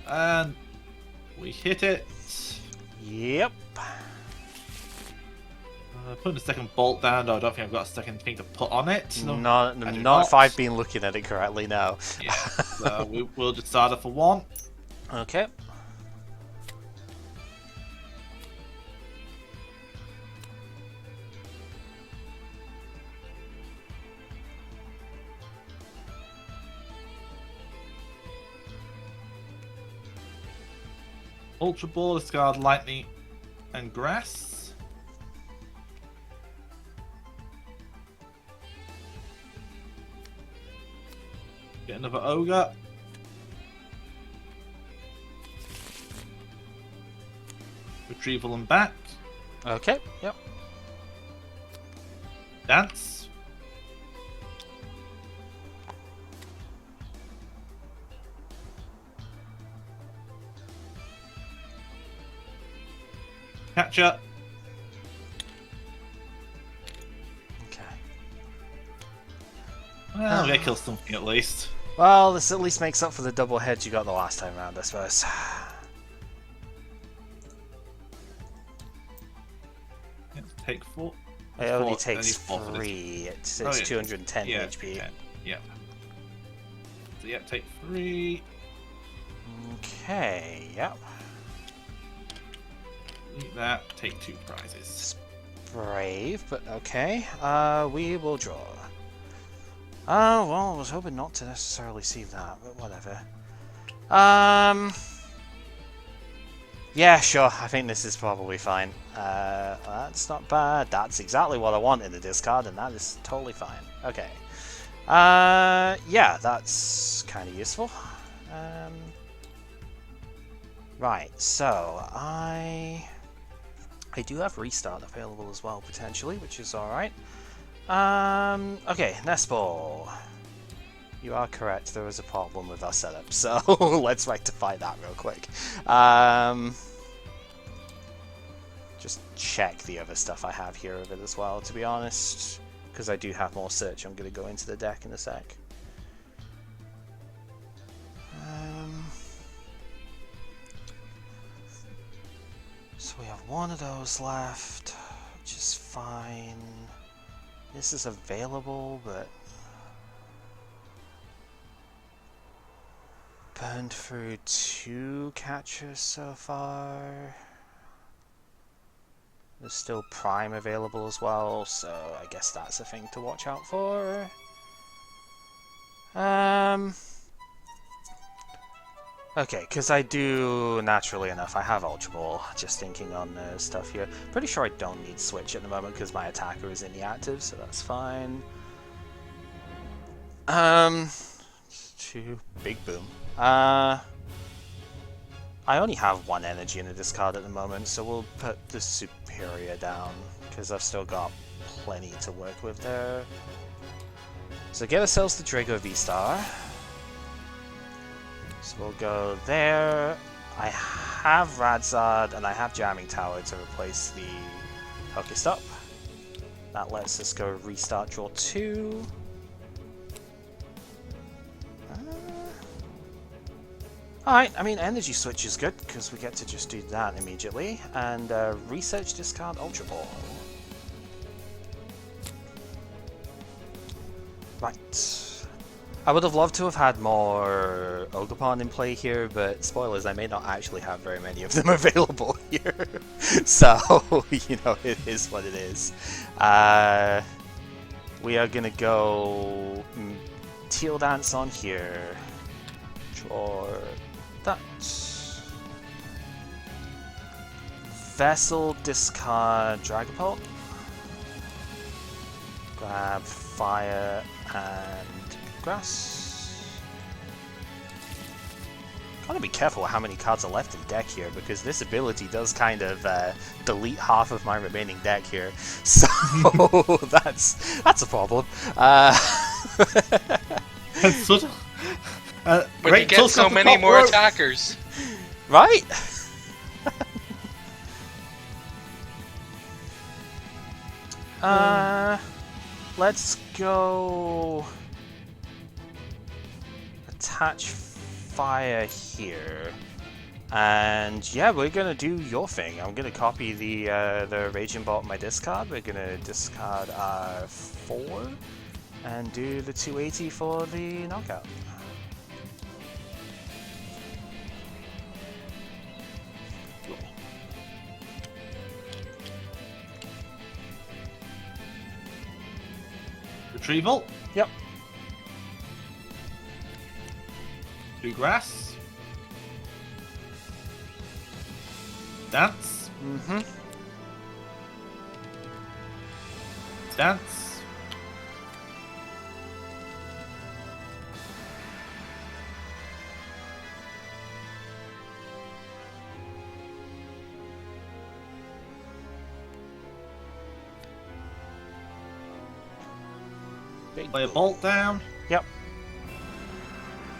And we hit it. Yep. Putting the second bolt down, though I don't think I've got a second thing to put on it. No, Not if I've been looking at it correctly now. Yeah, so we'll just start it for 1. Okay. Ultra Ball, discard Lightning and Grass. Get another Ogre. Retrieval and back. Okay. Yep. Dance. Catcher. Okay. Well, we gotta kill something at least. Well, this at least makes up for the double heads you got the last time round, I suppose. Take 4. It only 4, takes four for this. 3. It's Oh, yeah. 210 Yeah, HP. 10. Yep. So yeah, take 3. Okay, yep. Eat that. Take 2 prizes. Brave, but okay. We will draw. Well, I was hoping not to necessarily see that, but whatever. Yeah, sure. I think this is probably fine. That's not bad. That's exactly what I want in the discard, and that is totally fine. Okay. Yeah, that's kind of useful. Right, so I do have Restart available as well, potentially, which is alright. Okay, Nest Ball. You are correct, there is a problem with our setup, so let's rectify that real quick. Just check the other stuff I have here of it as well, to be honest, because I do have more search. I'm going to go into the deck in a sec. So we have one of those left, which is fine. This is available, but burned through 2 catchers so far. There's still Prime available as well, so I guess that's a thing to watch out for. Okay, because I do, naturally enough, I have Ultra Ball, just thinking on stuff here. Pretty sure I don't need Switch at the moment because my attacker is in the active, so that's fine. 2, big boom. I only have 1 energy in the discard at the moment, so we'll put the Superior down, because I've still got plenty to work with there. So get ourselves the Drago VSTAR. So we'll go there. I have Radzard and I have Jamming Tower to replace the Pokestop. That lets us go restart draw 2. Alright, I mean Energy Switch is good because we get to just do that immediately. And research discard Ultra Ball. Right. I would have loved to have had more Ogerpon in play here, but spoilers, I may not actually have very many of them available here. So, you know, it is what it is. We are gonna go Teal Dance on here. Draw that. Vessel, discard Dragapult. Grab Fire and Grass. want to be careful how many cards are left in deck here, because this ability does kind of delete half of my remaining deck here. So that's a problem. And sort of, But you get so many more attackers. Right? Let's go attach fire here. And yeah, we're gonna do your thing. I'm gonna copy the Raging Bolt in my discard. We're gonna discard our 4 and do the 280 for the knockout. Retrieval. Yep. 2 grass. Dance. Mm-hmm. Dance. Play a bolt down. Yep.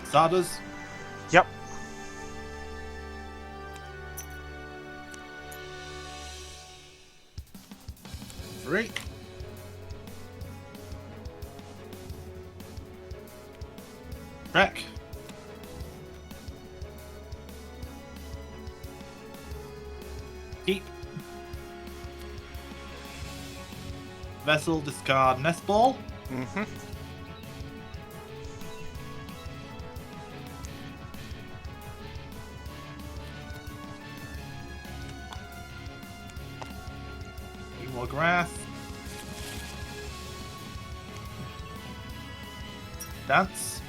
Zardas. Yep. Three. Wreck. Keep. Vessel, discard, nest ball. Mm-hmm. More grass. Dance.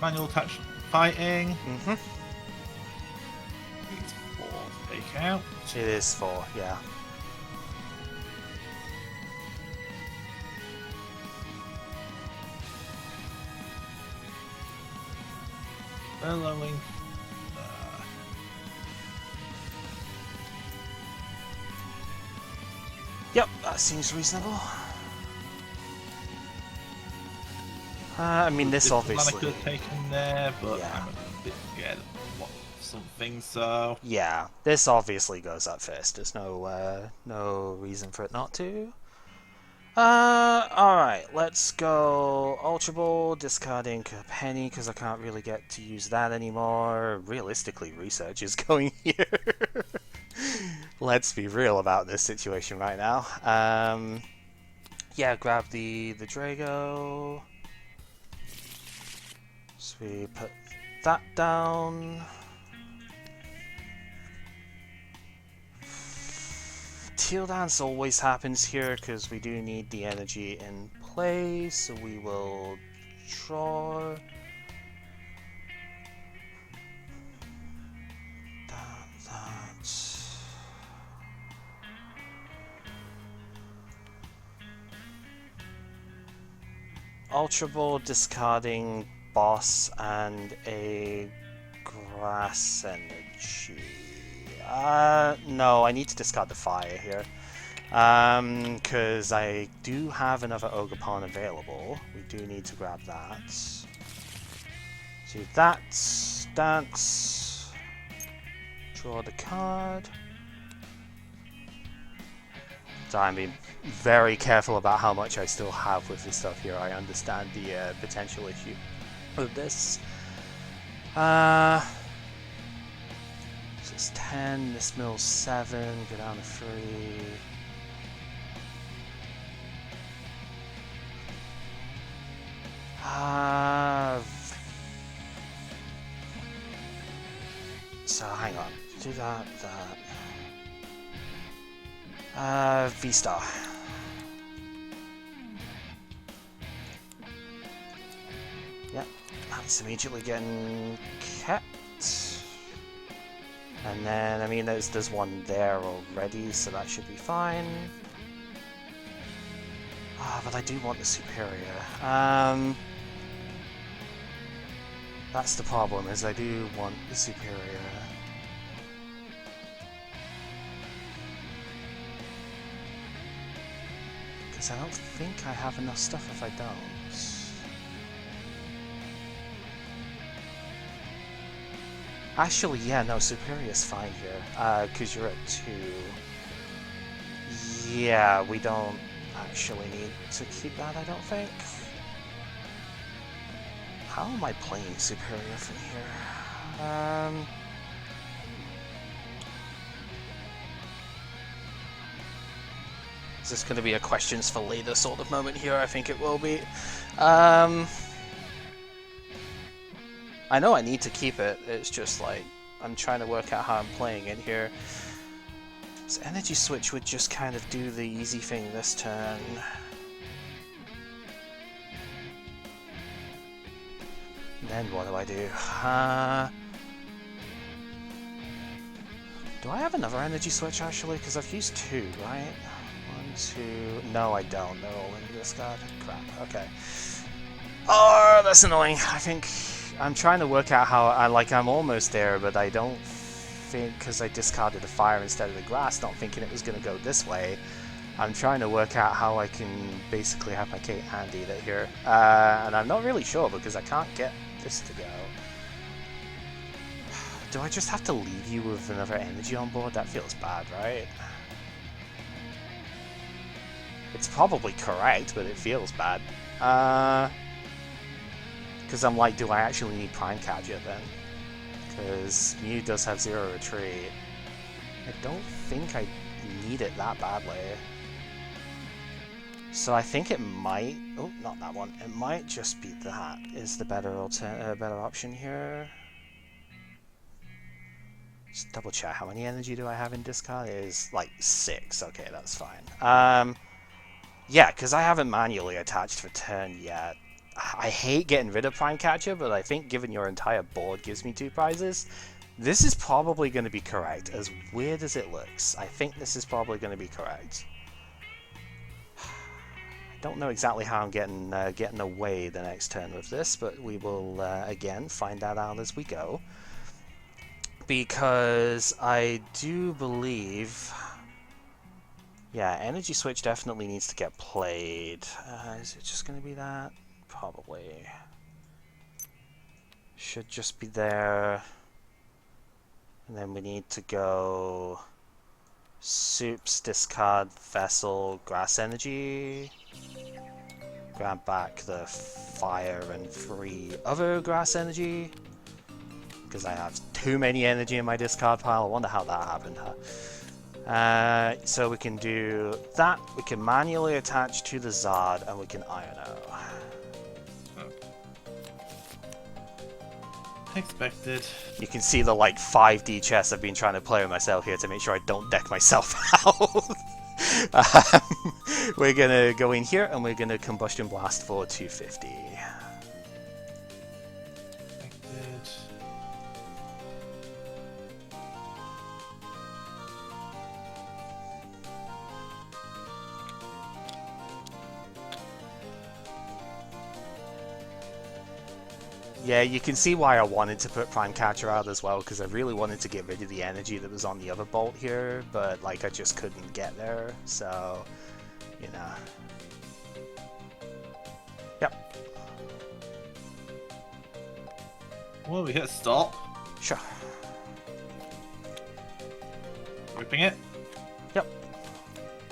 Manual touch fighting. Mm-hmm. It's 4 take out. It is 4, yeah. Bellowing. Yep, that seems reasonable. I mean, this obviously... I could have taken there, but yeah. I'm a bit scared of something, so... Yeah, this obviously goes up first. There's no reason for it not to. Alright, let's go Ultra Ball, discarding a penny, because I can't really get to use that anymore. Realistically, research is going here. Let's be real about this situation right now. Yeah, grab the Drago. So we put that down. Teal Dance always happens here because we do need the energy in play, so we will draw. That. Ultra Ball discarding boss and a grass energy. No, I need to discard the fire here. Because I do have another Ogerpon available. We do need to grab that. Do that. Dance. Draw the card. So I'm being very careful about how much I still have with this stuff here. I understand the potential issue of this. This is 10, this mill's 7, go down to 3. So hang on. Do that. VSTAR. Yep, that's immediately getting kept. And then, I mean, there's one there already, so that should be fine. Ah, but I do want the superior. That's the problem, is I do want the superior. Because I don't think I have enough stuff if I don't. Actually, yeah, no, superior's fine here, because you're at 2. Yeah, we don't actually need to keep that, I don't think. How am I playing superior from here? Is this going to be a questions for later sort of moment here? I think it will be. I know I need to keep it, it's just like, I'm trying to work out how I'm playing it here. So Energy Switch would just kind of do the easy thing this turn. Then what do I do? Do I have another Energy Switch actually? Because I've used 2, right? 1, 2... No, I don't. They're all in this card. Crap, okay. Oh, that's annoying. I think... I'm trying to work out how I'm almost there, but I don't think, because I discarded the fire instead of the grass, not thinking it was going to go this way. I'm trying to work out how I can basically have my cake and eat it here. And I'm not really sure, because I can't get this to go. Do I just have to leave you with another energy on board? That feels bad, right? It's probably correct, but it feels bad. Because I'm like, do I actually need Prime Catcher then? Because Mew does have 0 retreat. I don't think I need it that badly. So I think it might... Oh, not that one. It might just be that is the better option here. Just double check. How many energy do I have in discard? It is like 6. Okay, that's fine. Yeah, because I haven't manually attached for turn yet. I hate getting rid of Prime Catcher, but I think given your entire board gives me 2 prizes, this is probably going to be correct. As weird as it looks, I think this is probably going to be correct. I don't know exactly how I'm getting away the next turn with this, but we will, again, find that out as we go. Because I do believe... Yeah, Energy Switch definitely needs to get played. Is it just going to be that? Probably. Should just be there. And then we need to go... Soups, discard, Vessel, Grass Energy. Grab back the Fire and 3 other Grass Energy. Because I have too many energy in my discard pile. I wonder how that happened, huh? So we can do that, we can manually attach to the Zard, and we can Iono. Expected. You can see the like 5D chess I've been trying to play with myself here to make sure I don't deck myself out. We're gonna go in here and we're gonna Combustion Blast for 250. Yeah, you can see why I wanted to put Prime Catcher out as well, because I really wanted to get rid of the energy that was on the other bolt here, but like I just couldn't get there, so, you know. Yep. Well, we hit stop. Sure. Ripping it. Yep.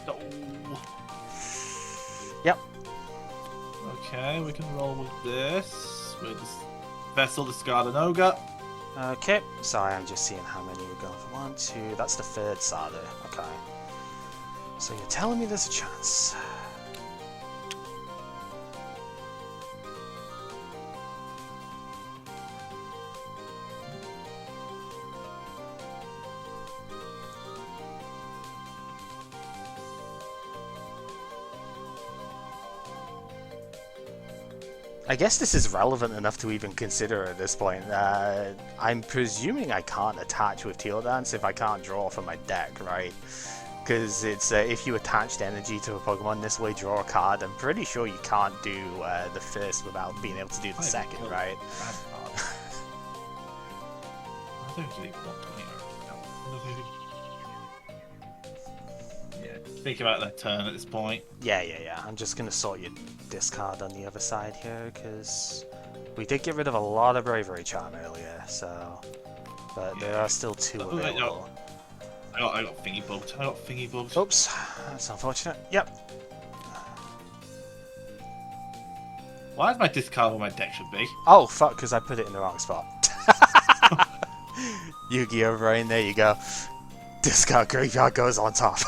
Oh. Yep. Okay, we can roll with this. With this Vessel, discard an Ogre. Okay, sorry, I'm just seeing how many we're going for. 1, 2, that's the 3rd Sada. Okay. So you're telling me there's a chance. I guess this is relevant enough to even consider at this point. I'm presuming I can't attach with Teal Dance if I can't draw from my deck, right? Because it's if you attached energy to a Pokemon this way, draw a card. I'm pretty sure you can't do the first without being able to do the second, right? I don't really want to. Yeah, think about that turn at this point. Yeah. I'm just gonna sort your discard on the other side here because we did get rid of a lot of Bravery Charm earlier, so but there are still two available. I got thingy bugged. Oops, that's unfortunate. Yep. Why is my discard where my deck should be? Oh fuck, because I put it in the wrong spot. Yu-Gi-Oh! Brain, there you go. Discard graveyard goes on top.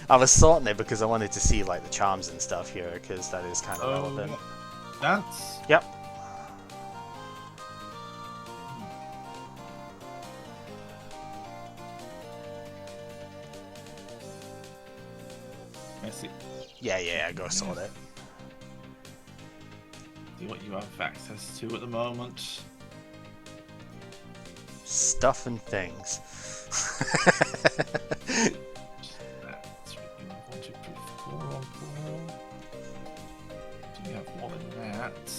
I was sorting it because I wanted to see like the charms and stuff here because that is kind of relevant. Dance? Yep. I see. Yeah, go sort it. See what you have access to at the moment. Stuff and things. That's what you want to put 4 on 4. Do you have one in that?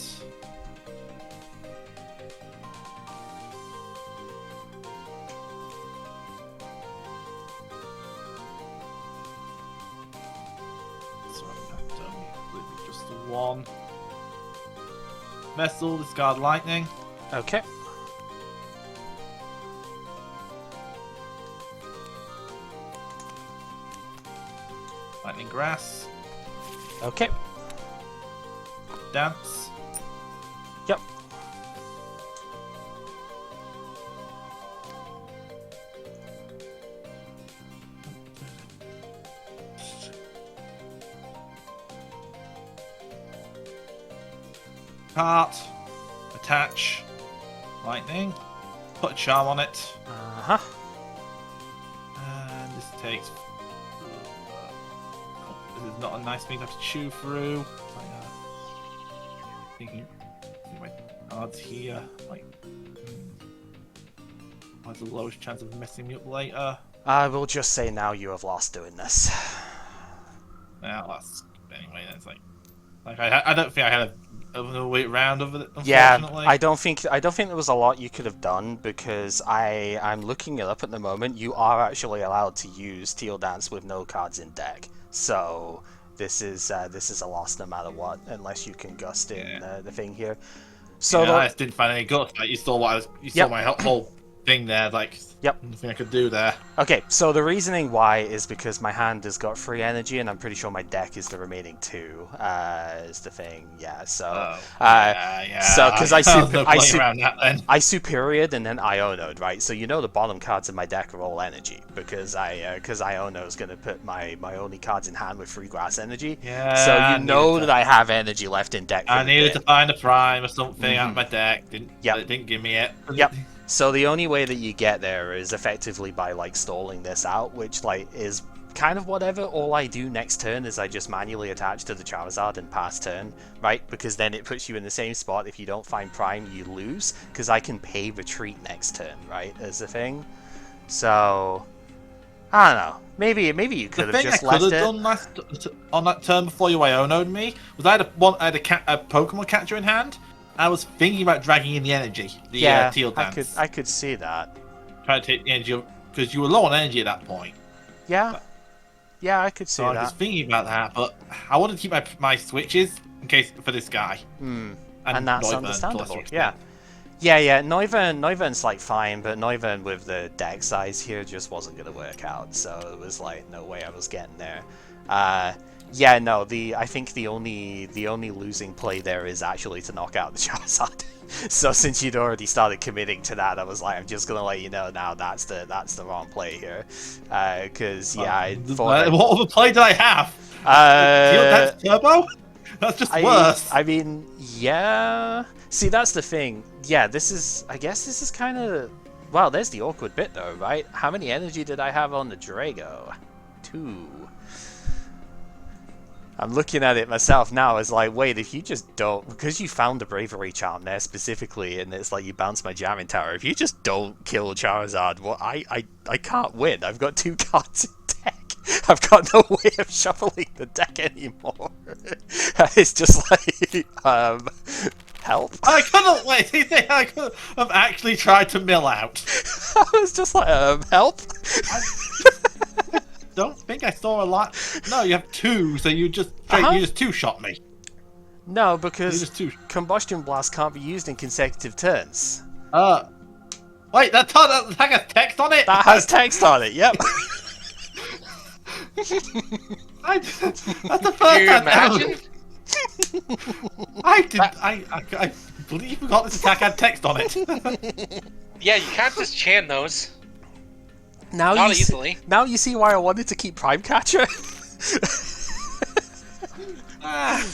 So I've done with just the one. Vessel, discard lightning. Okay. Lightning grass. Okay. Dance. Yep. Cart. Attach. Lightning. Put a charm on it. Uh-huh. And this takes... This is not a nice thing to have to chew through. Thinking my cards here. Like, what's the lowest chance of messing me up later? I will just say now you have lost doing this. Yeah, that's anyway. That's like I don't think I had another way around of it. Yeah, Unfortunately. I don't think there was a lot you could have done because I'm looking it up at the moment. You are actually allowed to use Teal Dance with no cards in deck. So this is a loss no matter what, unless you can gust in the thing here. So yeah, I just didn't find any guts. Like, you saw what you saw my whole thing there. Like, nothing I could do there. Okay, so the reasoning why is because my hand has got 3 energy, and I'm pretty sure my deck is the remaining 2. Is the thing, yeah. So, so because I superiored and then Iono'd, right? So you know the bottom cards in my deck are all energy because Iono is going to put my only cards in hand with 3 grass energy. Yeah. So you know that I have energy left in deck. I needed to find a prime or something out of my deck. It didn't give me it. Yep. So the only way that you get there is effectively by like stalling this out, which like is kind of whatever. All I do next turn is I just manually attach to the Charizard and pass turn, right? Because then it puts you in the same spot. If you don't find Prime, you lose, because I can pay retreat next turn, right? As a thing. So I don't know. Maybe you could have just left it. The thing I could have done on that turn before you Iono'd me was I had a Pokemon catcher in hand. I was thinking about dragging in the energy, the Teal Dance. I could see that. Trying to take the energy because you were low on energy at that point. Yeah, I could see that. I was thinking about that, but I wanted to keep my switches in case for this guy. And that's Noivern, understandable. Yeah. Noivern's like fine, but Noivern with the deck size here just wasn't gonna work out. So it was like no way I was getting there. Yeah, no. I think the only losing play there is actually to knock out the Charizard. So since you'd already started committing to that, I was like, I'm just gonna let you know now that's the wrong play here. Because I thought. What other play did I have? That's Turbo. That's just worse. I mean, yeah. See, that's the thing. Yeah, I guess this is kind of. Wow, there's the awkward bit though, right? How many energy did I have on the Drago? 2. I'm looking at it myself now as like, wait, if you just don't, because you found the Bravery Charm there specifically, and it's like you bounce my Jamming Tower, if you just don't kill Charizard, well, I can't win. I've got 2 cards in deck. I've got no way of shuffling the deck anymore. It's just like, help. I couldn't wait. I could have actually tried to mill out. I was just like, help. I don't think I saw a lot. No, you have 2, so you just you just 2-shot me. No, because just 2. Combustion Blast can't be used in consecutive turns. Wait, that has text on it. That has text on it. Yep. That's the first Can you time imagine? I believe you forgot this attack had text on it. Yeah, you can't just chain those. Now Not you easily. Now you see why I wanted to keep Prime Catcher. I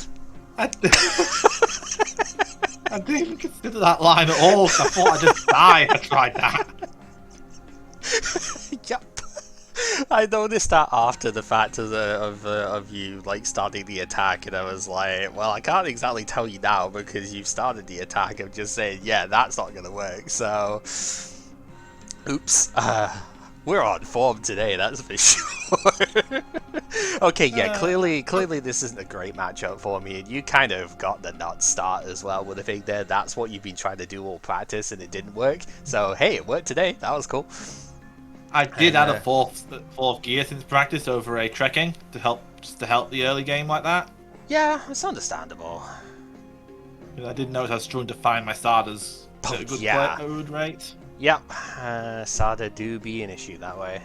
didn't even consider that line at all. I thought I'd just die if I tried that. Yep. I noticed that after the fact of you like starting the attack, and I was like, well, I can't exactly tell you now because you've started the attack. I'm just saying, yeah, that's not gonna work. So, oops. We're on form today, that's for sure. Okay, yeah, clearly this isn't a great matchup for me, and you kind of got the nut start as well with the thing there. That's what you've been trying to do all practice, and it didn't work. So, hey, it worked today. That was cool. I did add a fourth gear since practice over a trekking to help the early game like that. Yeah, it's understandable. I did notice I was struggling to find my starters at a good rate. Yep, Sada do be an issue that way.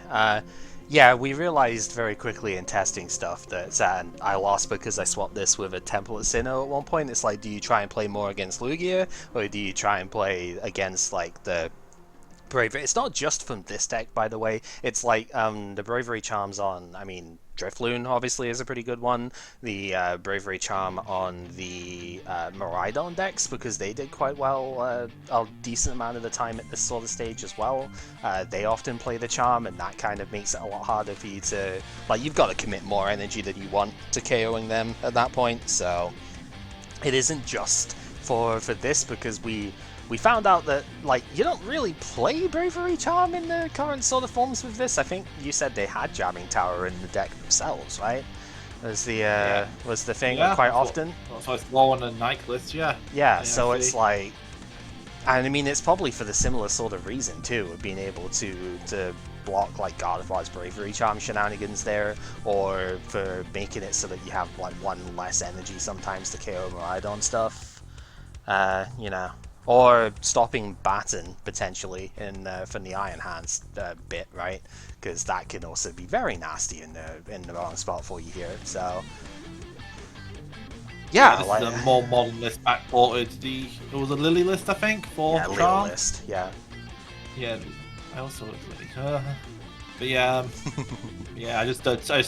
Yeah, we realized very quickly in testing stuff that I lost because I swapped this with a Template Sinnoh at one point. It's like, do you try and play more against Lugia, or do you try and play against like the Bravery? It's not just from this deck, by the way. It's like the Bravery Charms on, I mean, Drifloon obviously is a pretty good one. The Bravery Charm on the Miraidon decks, because they did quite well a decent amount of the time at this sort of stage as well. They often play the Charm, and that kind of makes it a lot harder for you to, like, you've got to commit more energy than you want to KOing them at that point. So it isn't just for this, because we found out that, like, you don't really play Bravery Charm in the current sort of forms with this. I think you said they had Jamming Tower in the deck themselves, right? Was the thing quite often? So it's low on the night list, yeah. Yeah, so it's like, and I mean, it's probably for the similar sort of reason too, of being able to block like Gardevoir's Bravery Charm shenanigans there, or for making it so that you have like 1 less energy sometimes to KO Miraidon stuff. You know. Or stopping Baton, potentially, from the Iron Hands bit, right? Because that can also be very nasty in the wrong spot for you here. So, yeah, this like, is a more modern list backported. It was a Lily list, I think, for Lily Charm. list, yeah. Yeah, I also was Lily. But yeah, yeah, I just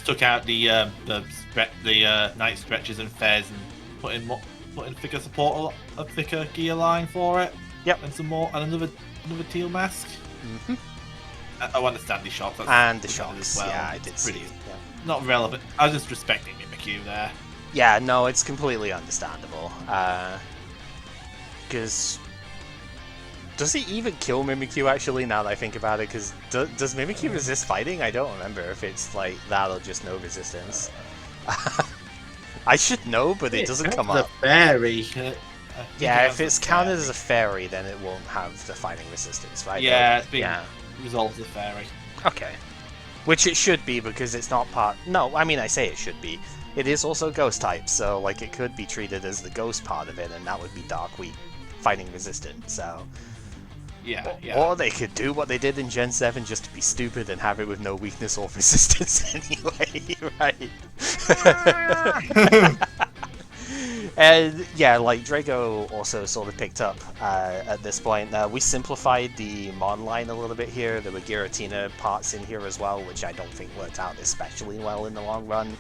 took out the night stretches and fairs and put in thicker support, a thicker gear line for it. Yep. And some more, and another teal mask. Mm-hmm. I understand the shots. And the shots, as well. yeah, I did see. Pretty, Yeah. Not relevant. I was just respecting Mimikyu there. Yeah, no, it's completely understandable. Because does he even kill Mimikyu actually? Now that I think about it, because does Mimikyu resist fighting? I don't remember if it's like that or just no resistance. I should know, but it doesn't come up. Fairy. Yeah, if it's counted as a fairy, then it won't have the fighting resistance, right? Yeah, it's being resolved as a fairy. Okay. Which it should be, because it's not part... No, I mean, I say it should be. It is also ghost type, so like it could be treated as the ghost part of it, and that would be Darkweed fighting resistant, so... Yeah, yeah. Or they could do what they did in Gen 7 just to be stupid and have it with no weakness or resistance anyway, right? And yeah, like Drago also sort of picked up at this point. We simplified the Mon line a little bit here. There were Giratina parts in here as well, which I don't think worked out especially well in the long run.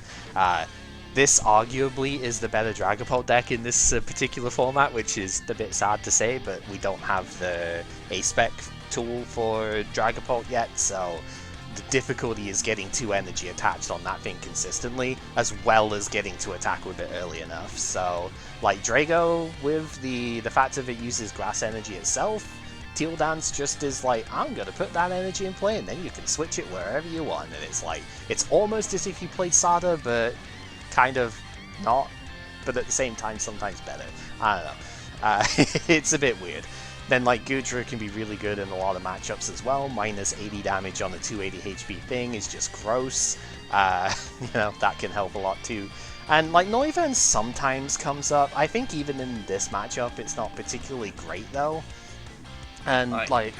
This arguably is the better Dragapult deck in this particular format, which is a bit sad to say, but we don't have the A-Spec tool for Dragapult yet, so the difficulty is getting 2 energy attached on that thing consistently, as well as getting to attack with it early enough. So, like Drago, with the fact that it uses grass energy itself, Teal Dance just is like, I'm gonna put that energy in play, and then you can switch it wherever you want. And it's like, it's almost as if you played Sada, but kind of not, but at the same time sometimes better. I don't know. It's a bit weird. Then like Gouging can be really good in a lot of matchups as well. Minus 80 damage on a 280 HP thing is just gross. You know, that can help a lot too. And like Noivern sometimes comes up. I think even in this matchup it's not particularly great though. And like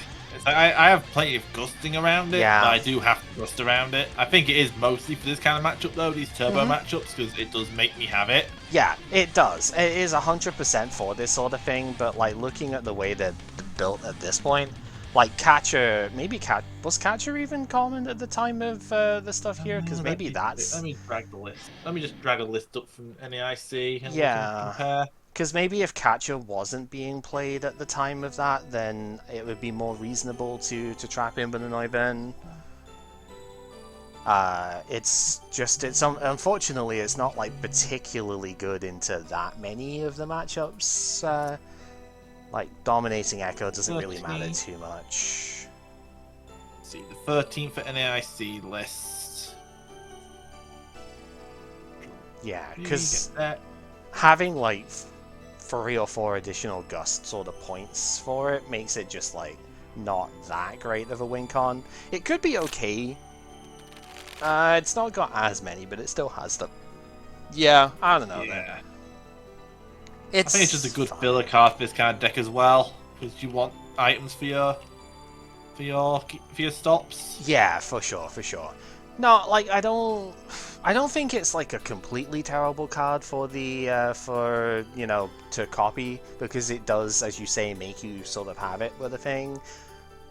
I have plenty of gusting around it, yeah. but I do have to gust around it. I think it is mostly for this kind of matchup though, these turbo matchups, because it does make me have it. Yeah, it does. It is 100% for this sort of thing, but like looking at the way they're built at this point, like Catcher, was Catcher even common at the time of the stuff here? Because maybe that's... Let me drag the list. Let me just drag a list up from NAIC and yeah. compare. Because maybe if Catcher wasn't being played at the time of that, then it would be more reasonable to trap in with an Noivern. Unfortunately, it's not like particularly good into that many of the matchups. Like dominating Echo doesn't really matter too much. Let's see, the 13th for NAIC list. Yeah, because having like 3 or 4 additional gust sort of points for it makes it just like not that great of a win con. It could be okay. It's not got as many, but it still has them. Yeah, I don't know. Yeah. I think it's just a good filler card for this kind of deck as well, because you want items for your stops. Yeah, for sure, for sure. No, like I don't think it's like a completely terrible card for the for you know to copy, because it does, as you say, make you sort of have it with a thing.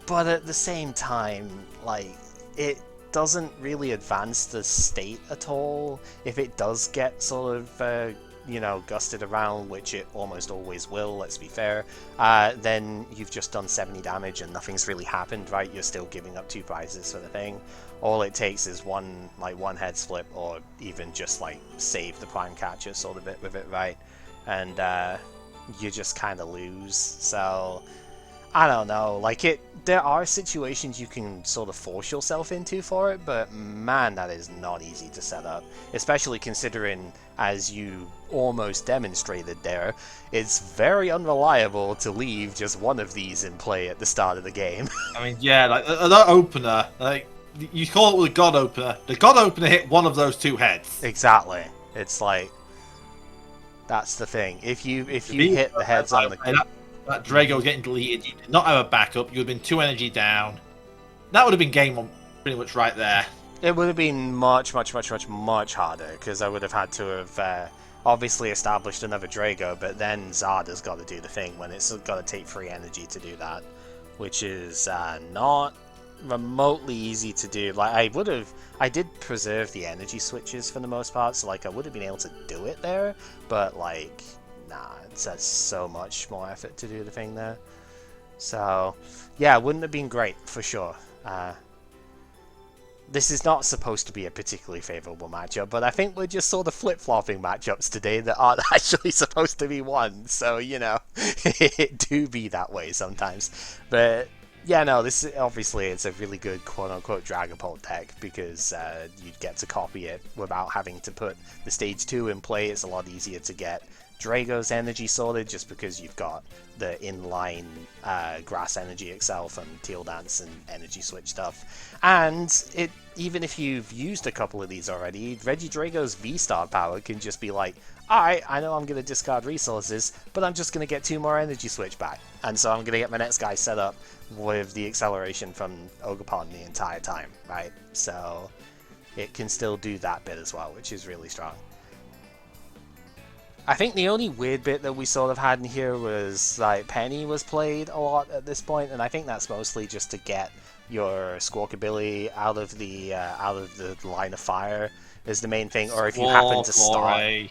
But at the same time, like it doesn't really advance the state at all. If it does get sort of you know, gusted around, which it almost always will, let's be fair, then you've just done 70 damage and nothing's really happened, right? You're still giving up 2 prizes for the thing. All it takes is one head flip, or even just like save the prime catcher sort of bit with it, right? And you just kind of lose. So I don't know, like there are situations you can sort of force yourself into for it, but man, that is not easy to set up, especially considering, as you almost demonstrated there, it's very unreliable to leave just one of these in play at the start of the game. I mean, yeah, like that opener, like you call it with a God opener. The God opener hit one of those 2 heads. Exactly. It's like, that's the thing. If you hit the heads on the... That Drago was getting deleted, you did not have a backup, you would have been 2 energy down. That would have been game 1 pretty much right there. It would have been much harder, because I would have had to have obviously established another Drago, but then Zada's got to do the thing when it's got to take 3 energy to do that, which is not remotely easy to do. Like I did preserve the energy switches for the most part, so like I would have been able to do it there, but like nah, that's so much more effort to do the thing there. So yeah, wouldn't have been great for sure. This is not supposed to be a particularly favourable matchup, but I think we're just sort of flip-flopping matchups today that aren't actually supposed to be won, so, you know, it do be that way sometimes. But, yeah, no, this is, obviously it's a really good quote-unquote Dragapult deck, because you'd get to copy it without having to put the stage 2 in play. It's a lot easier to get Drago's energy sorted, just because you've got the inline grass energy itself and Teal Dance and energy switch stuff. And even if you've used a couple of these already, Regidrago's VSTAR power can just be like, alright, I know I'm going to discard resources, but I'm just going to get 2 more energy switch back. And so I'm going to get my next guy set up with the acceleration from Ogerpon the entire time, right? So it can still do that bit as well, which is really strong. I think the only weird bit that we sort of had in here was like Penny was played a lot at this point, and I think that's mostly just to get your Squawkabilly out of the line of fire, is the main thing. Or if you happen to start, Glory.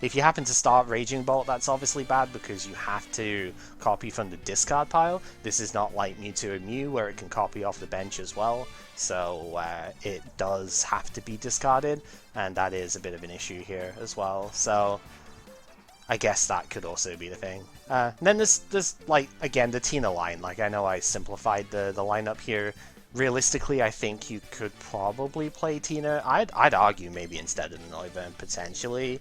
if you happen to start Raging Bolt, that's obviously bad because you have to copy from the discard pile. This is not like Mewtwo and Mew where it can copy off the bench as well, so it does have to be discarded, and that is a bit of an issue here as well. So I guess that could also be the thing. Then there's like, again, the Tina line. Like, I know I simplified the lineup here. Realistically, I think you could probably play Tina. I'd argue maybe instead of Noivern potentially,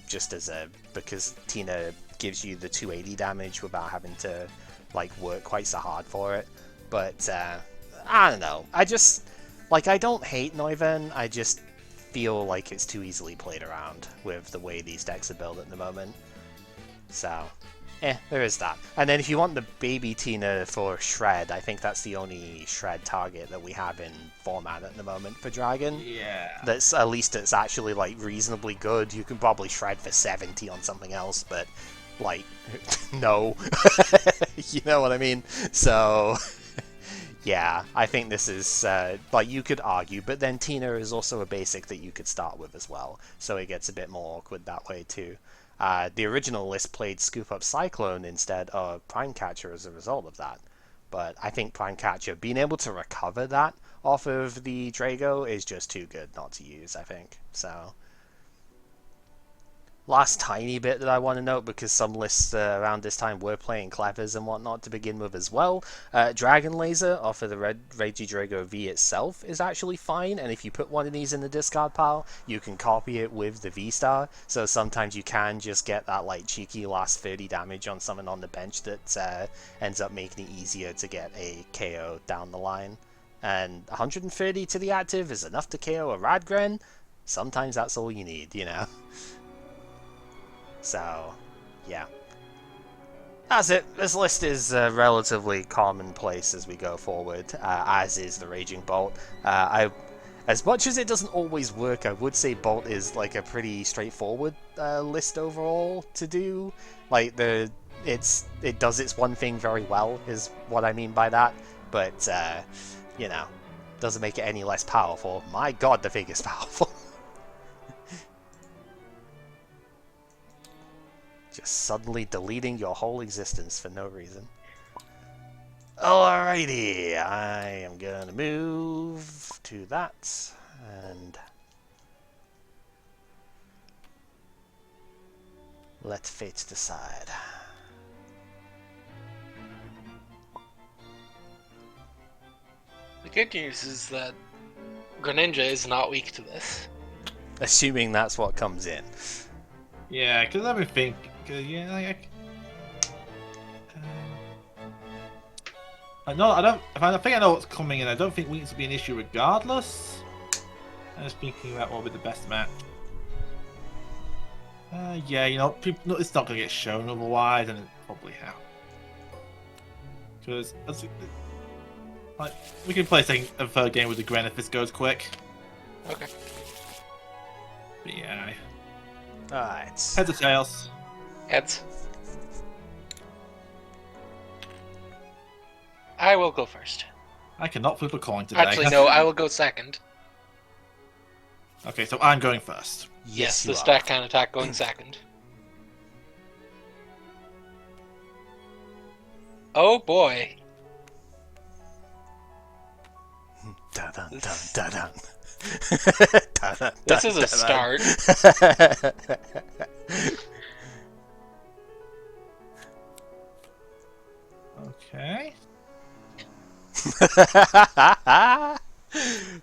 just as because Tina gives you the 280 damage without having to like work quite so hard for it. But I don't know. I don't hate Noivern. I just feel like it's too easily played around with the way these decks are built at the moment. So, there is that. And then if you want the baby Tina for Shred, I think that's the only Shred target that we have in format at the moment for Dragon. Yeah. That's, at least it's actually like reasonably good. You can probably Shred for 70 on something else, but like, no. You know what I mean? So, yeah, I think this is, like, you could argue, but then Tina is also a basic that you could start with as well, so it gets a bit more awkward that way too. The original list played Scoop Up Cyclone instead of Prime Catcher as a result of that, but I think Prime Catcher, being able to recover that off of the Drago is just too good not to use, I think, so... Last tiny bit that I want to note, because some lists around this time were playing Clevers and whatnot to begin with as well. Dragon Laser off of the Regidrago V itself is actually fine, and if you put one of these in the discard pile, you can copy it with the VSTAR, so sometimes you can just get that like cheeky last 30 damage on someone on the bench that ends up making it easier to get a KO down the line. And 130 to the active is enough to KO a Radgren. Sometimes that's all you need, you know? So, yeah. That's it. This list is relatively commonplace as we go forward, as is the Raging Bolt. As much as it doesn't always work, I would say Bolt is like a pretty straightforward list overall to do. Like, it does its one thing very well, is what I mean by that. But, you know, doesn't make it any less powerful. My god, the thing is powerful. Just suddenly deleting your whole existence for no reason. Alrighty, I am gonna move to that, and let fate decide. The good news is that Greninja is not weak to this. Assuming that's what comes in. Yeah, because I've been thinking, yeah, like, I think I know what's coming, and I don't think weakness will be an issue regardless. I'm just thinking about what would be the best match. Yeah, you know, it's not going to get shown otherwise, and it probably how. Because, like, we can play a third game with the Gren if this goes quick. Okay. But yeah. Alright. Heads or tails? Heads. I will go first. I cannot flip a coin today. Actually, no, I will go second. Okay, so I'm going first. Yes, you the are. stack can attack going second. Oh boy. Dun, dun, dun, dun, dun. Dun, dun, This dun, is a dun, start. Okay.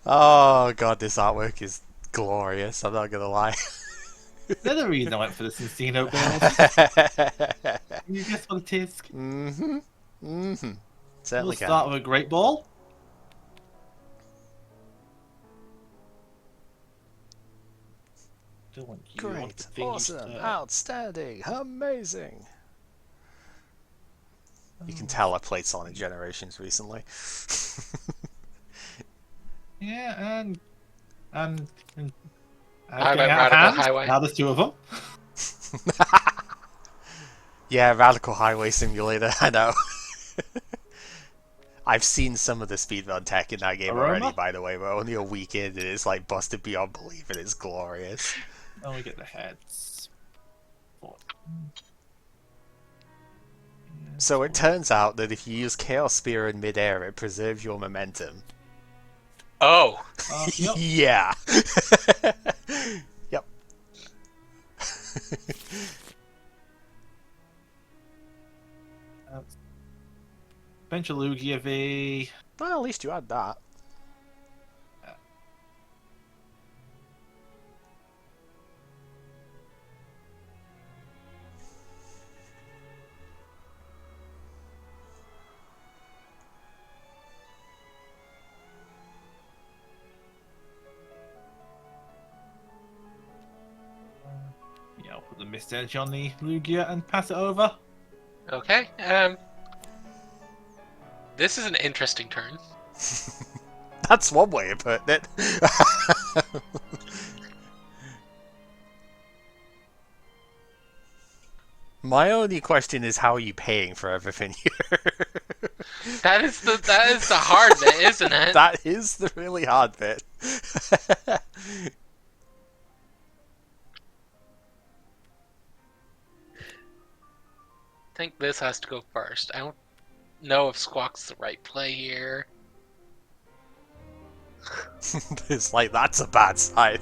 Oh god, this artwork is glorious, I'm not gonna lie. There's a reason I went for the Cinccino build. Can you guess what it is? Mm-hmm. Mm-hmm. Certainly We'll can. start with a Great Ball. Don't want you. I want Great, the thing you awesome, stir. outstanding, amazing. You can tell I played Sonic Generations recently. Yeah, and How about getting out of Radical hand. Highway? Now there's two of them. Yeah, Radical Highway Simulator, I know. I've seen some of the speedrun tech in that game Aroma? already, by the way. We're only a week in, and it's like busted beyond belief, and it's glorious. Oh, we get the heads. So it turns out that if you use Chaos Spear in midair, it preserves your momentum. Oh. Yep. Yeah. Yep. Bench of Lugia V. Well, at least you had that. Yeah, I'll put the Mist Energy on the Lugia and pass it over. Okay. This is an interesting turn. That's one way of putting it. My only question is, how are you paying for everything here? That is the hard bit, isn't it? That is the really hard bit. I think this has to go first. I don't know if Squawk's the right play here. It's like, that's a bad sign.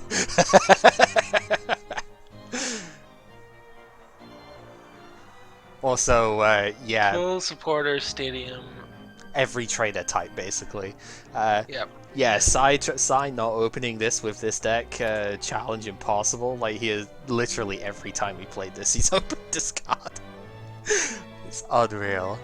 Also, yeah, Full supporter stadium. every trader type, basically. Yep. Yeah, Sai not opening this with this deck, challenge impossible. Like, he is literally every time we played this, he's opened this card. It's unreal.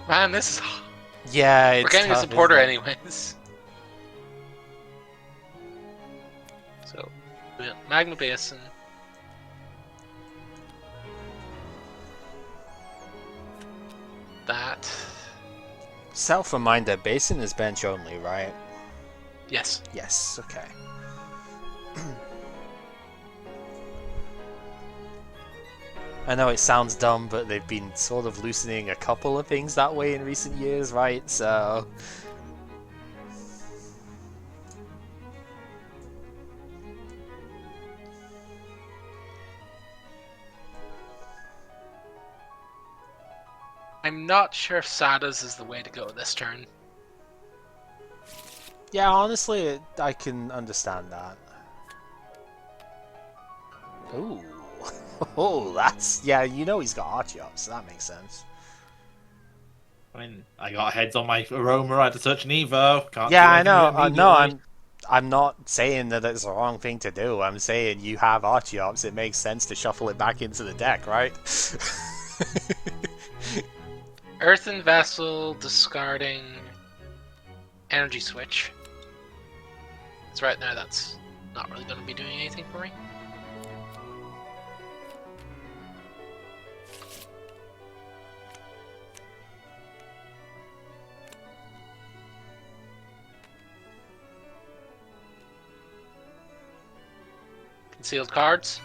Man, this is... Yeah, it's We're getting a tough, supporter isn't it? anyways. So, we got Magma Basin. That. Self-reminder, Basin is bench only, right? Yes. Yes, okay. I know it sounds dumb, but they've been sort of loosening a couple of things that way in recent years, right? So... I'm not sure if Sada's is the way to go this turn. Yeah, honestly, I can understand that. Ooh. Oh, that's... Yeah, you know he's got Archeops, so that makes sense. I mean, I got heads on my Aroma. I had to search an Evo. Can't Yeah, do I anything know. with it No, immediately. I'm not saying that it's the wrong thing to do. I'm saying you have Archeops. It makes sense to shuffle it back into the deck, right? Earthen Vessel, discarding Energy Switch. It's right there, that's not really going to be doing anything for me. Concealed cards.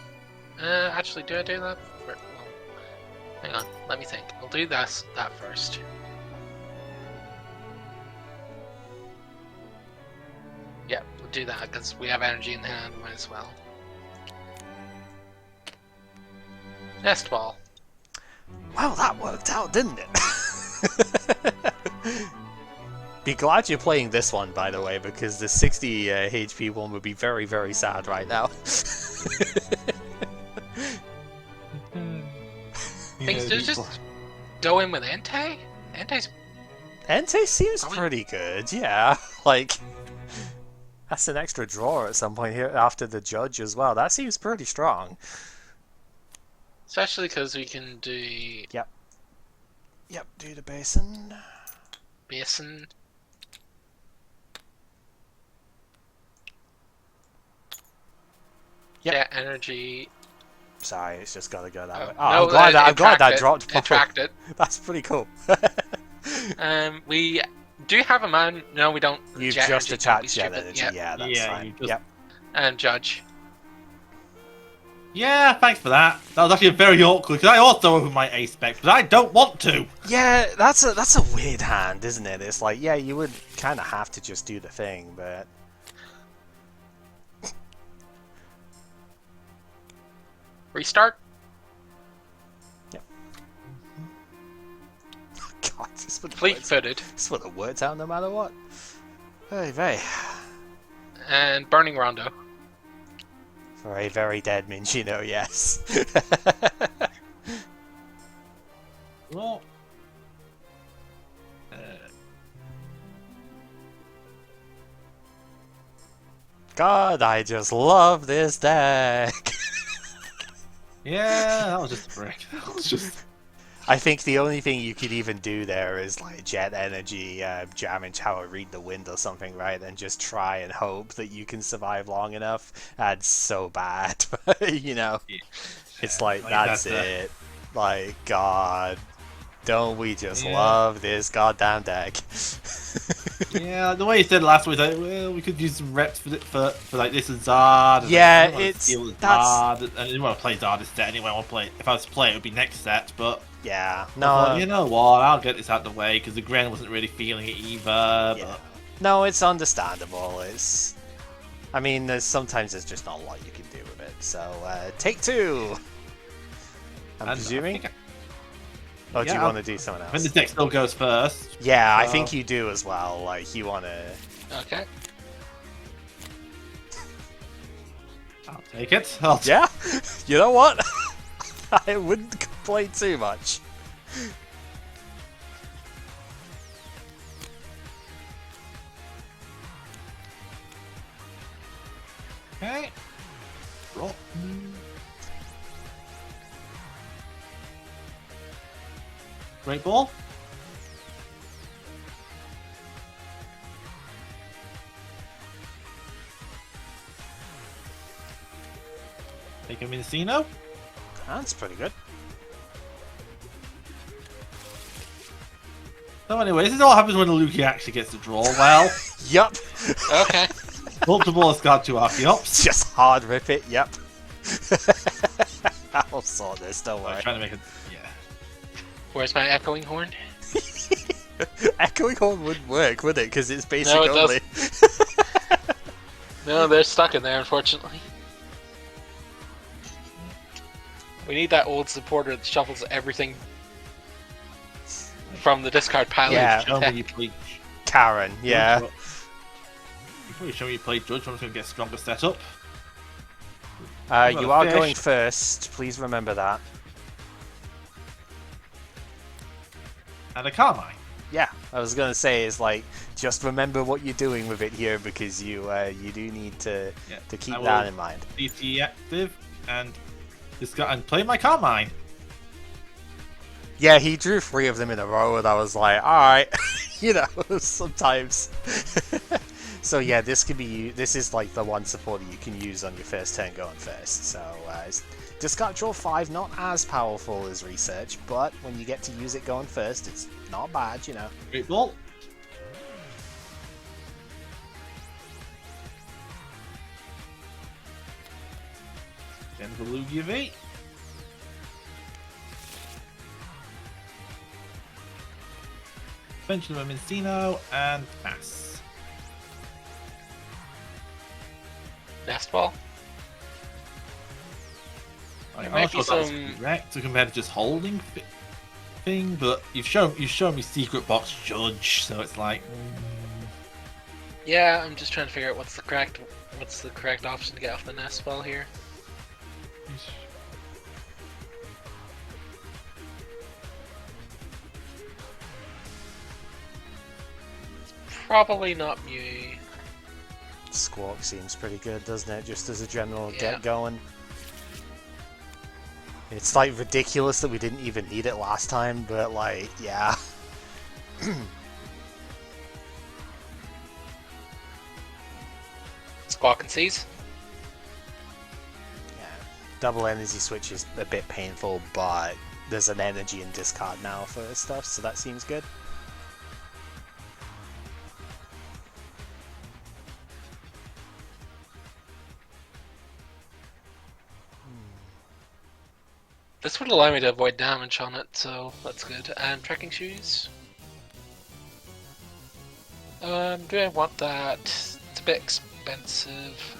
Actually, do I do that? Well, hang on, let me think. I'll do that first. Yeah, we'll do that because we have energy in hand, might as well. Nest Ball. Well, that worked out, didn't it? Be glad you're playing this one, by the way, because the 60 HP one would be very, very sad right now. Things to just go in with Entei? Entei's Entei seems Probably- pretty good, yeah. Like, that's an extra draw at some point here after the judge as well. That seems pretty strong. especially because we can do Yep, do the basin. Basin. Yep. Get energy. Sorry, it's just gotta go that way. No, I'm glad that it dropped. tracked it. That's pretty cool. We do have a man. No, we don't. You've Jet just energy, don't be attached jet stupid. energy. Yep. Yeah, that's Yeah, fine. you just- Yep. And Judge. Yeah, thanks for that. That was actually very awkward because I also opened my ace spec, but I don't want to. Yeah, that's a weird hand, isn't it? It's like, yeah, you would kind of have to just do the thing, but Restart? God, this would Fleet-footed. This would have worked out no matter what. Very, very. And Burning Rondo. For a very dead Cinccino, yes. Well, God, I just love this deck. yeah, that was just a brick. That was just. I think the only thing you could even do there is like Jet Energy, Jamming Tower, Read the Wind or something, right? And just try and hope that you can survive long enough. That's so bad, you know? Yeah. It's like, Like, that's that's it. Like, God, don't we just Yeah. love this goddamn deck? Yeah, the way you said last week, like, well, we could use some reps for like this and Zard. And Yeah, I didn't wanna it's- steal the that's- Zard, and I didn't want to play Zard this set anyway. I want to play. If I was to play, it would be next set. But Yeah, I no, thought, you know what? I'll get this out of the way because the Gren wasn't really feeling it either. yeah. But No, it's understandable. It's, I mean, there's just not a lot you can do with it. So, take two. I'm and I presuming. think Oh, do yeah, you I'll- want to do something I think else? the deck still goes first. Yeah, I so- think you do as well. Like, you want to. Okay. I'll take it. I'll Yeah, you know what? I wouldn't complain too much. Okay. Roll. Great ball. Take a Minccino. That's pretty good. So anyway, this is all happens when the Lugia actually gets the draw well. Yup. Okay. Multiple has got two Archeops. Just hard rip it. Yup. I'll sort this. Don't I'm worry. trying to make it. Yeah. Where's my echoing horn? Echoing horn wouldn't work, would it? Because it's basic No, it only. No, they're stuck in there, unfortunately. We need that old supporter that shuffles everything from the discard pile. Yeah. Show me you play. Karen. Yeah. Before you show me you play Judge, I'm just going to get a stronger setup. You are fish. going first. Please remember that. And a Carmine. Yeah, I was gonna say is like just remember what you're doing with it here because you do need to Yeah. keep I that will in mind. DT active and play my Carmine. Yeah, he drew 3 of them in a row, and I was like, all right, you know, sometimes. So yeah, this could be this is like the one supporter you can use on your first turn going first. So discard draw 5, not as powerful as research, but when you get to use it going first, it's not bad, you know. Great ball. Then the Lugia V. Benjamin Minccino and pass. Nest ball. Like, might I'm not be sure that was some- correct to compare to just holding thing, but you've shown me Secret Box Judge, so it's like. Yeah, I'm just trying to figure out what's the correct option to get off the nest ball here. Probably not Mew. Squawk seems pretty good, doesn't it? Just as a general Yeah. get going. It's like ridiculous that we didn't even need it last time, but like, yeah. Squawk and Seize. Yeah. Double energy switch is a bit painful, but there's an energy and discard now for stuff, so that seems good. This would allow me to avoid damage on it, so that's good. And trekking shoes. Do I want that? It's a bit expensive.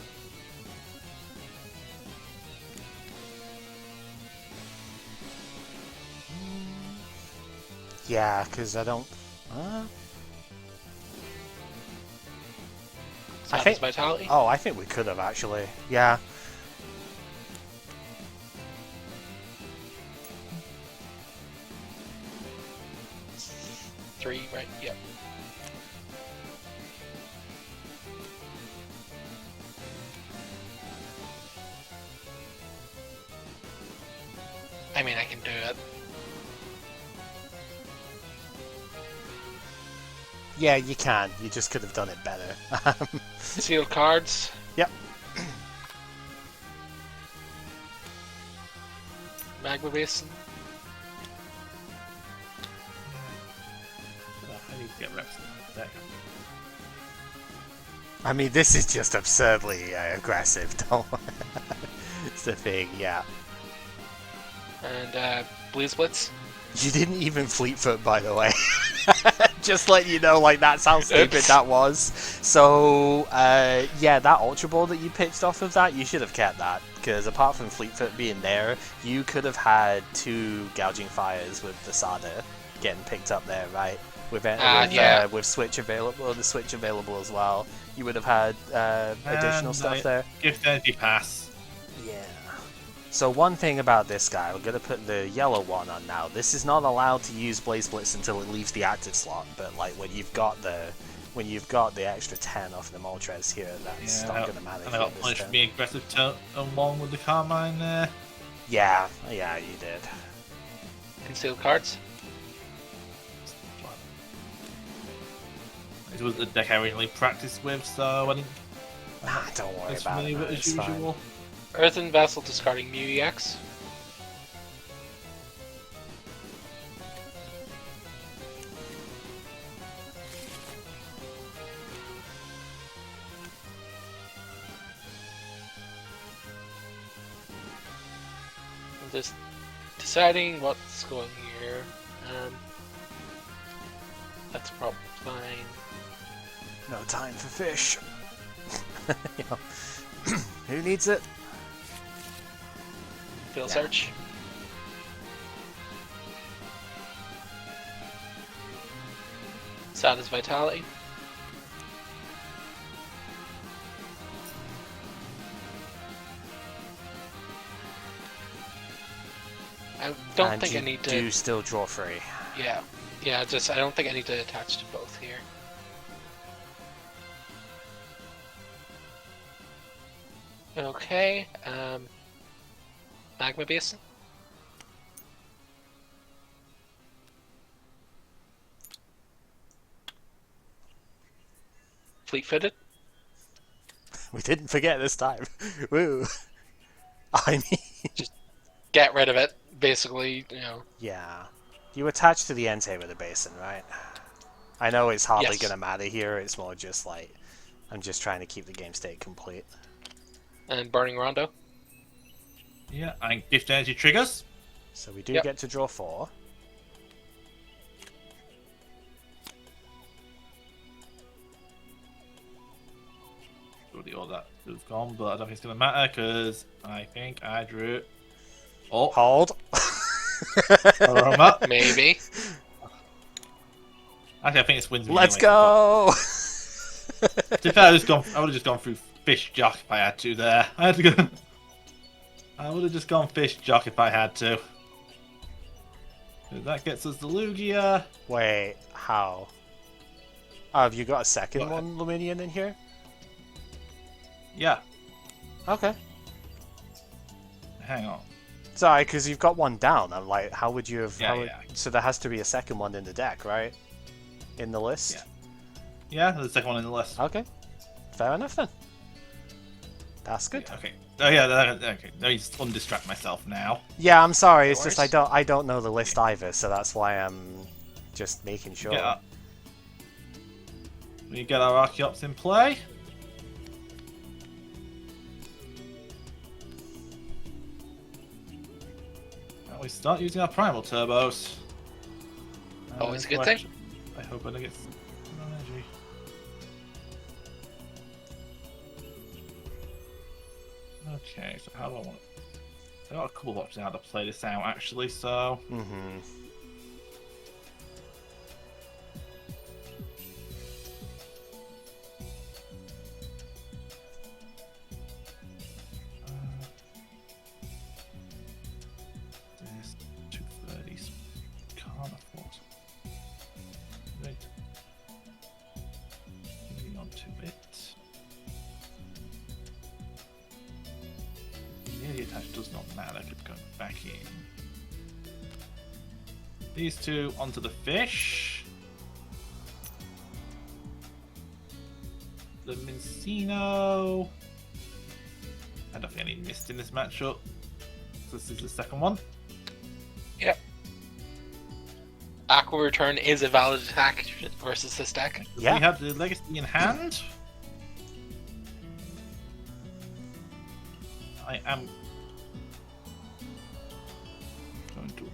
Yeah, because I don't. I think Vitality. Oh, I think we could have actually. Yeah. Three, right? Yep. I mean, I can do it. Yeah, you can. You just could have done it better. Sealed cards. Yep. Magma Basin. I need to get reps. There you I mean, this is just absurdly aggressive. Don't. It's the thing. Yeah. And Blue Splits. You didn't even fleet foot, by the way. Just letting you know, like, that's how stupid that was. So, yeah, that Ultra Ball that you pitched off of that, you should have kept that. Because apart from fleet foot being there, you could have had 2 Gouging Fires with the Sada getting picked up there, right? With Switch available, the Switch available as well. You would have had additional stuff there. Gift energy pass. Yeah. So one thing about this guy, we're going to put the yellow one on now. This is not allowed to use Blaze Blitz until it leaves the active slot, but like when you've got the extra 10 off the Moltres here, that's not going to matter. And I got punished for being aggressive along with the Carmine there. Yeah, you did. Concealed cards. It was the deck I originally practiced with, so I didn't. Don't worry about it. As usual. Earthen Vessel discarding Mew EX. I'm just deciding what's going here. That's probably fine. No time for fish. You know, who needs it? Field search. Sad as Vitality. I don't think I need to. Do still draw 3. Yeah, I don't think I need to attach to both here. Okay, Magma Basin. Fleet-footed. We didn't forget this time. Woo. I mean, Just get rid of it, basically, you know. yeah. You attach to the Entei with a basin, right? I know it's hardly Yes. going to matter here. It's more just like, I'm just trying to keep the game state complete. And Burning Rondo. Yeah, and gift energy triggers. So we do Yep. get to draw 4. Already all that is gone, but I don't think it's going to matter because I think I drew. Oh, Hold. Aroma. Maybe. Actually, I think it's wins. Let's go. To be fair, I would have just gone through Fish Jock if I had to. There, I had to go. I would have just gone Fish Jock if I had to. That gets us the Lugia. Wait, how? Oh, have you got a second one, Luminion, in here? Yeah, Okay. hang on. Sorry, because you've got one down. I'm like, how would you have... Yeah, how would- yeah. So there has to be a second one in the deck, right? In the list? Yeah. Yeah, there's the second one in the list. Okay. Fair enough then. That's good. Okay. Oh yeah. Okay. Let me just undistract myself now. Yeah, I'm sorry. It's No just worries. I don't know the list either, so that's why I'm just making sure. Yeah. We get our Archeops in play. we start using our primal turbos. Always a good thing. I hope I don't get energy. Okay, so how do I want it? I've got a couple of options how to play this out actually, so. This 230s can't afford. Right. Moving on to it. The attach does not matter, keep going back in. These two onto the fish. The Cinccino. I don't think any missed in this matchup. This is the second one. Yep. Aqua Return is a valid attack versus this deck. Yeah. We have the Legacy in hand. I am going to.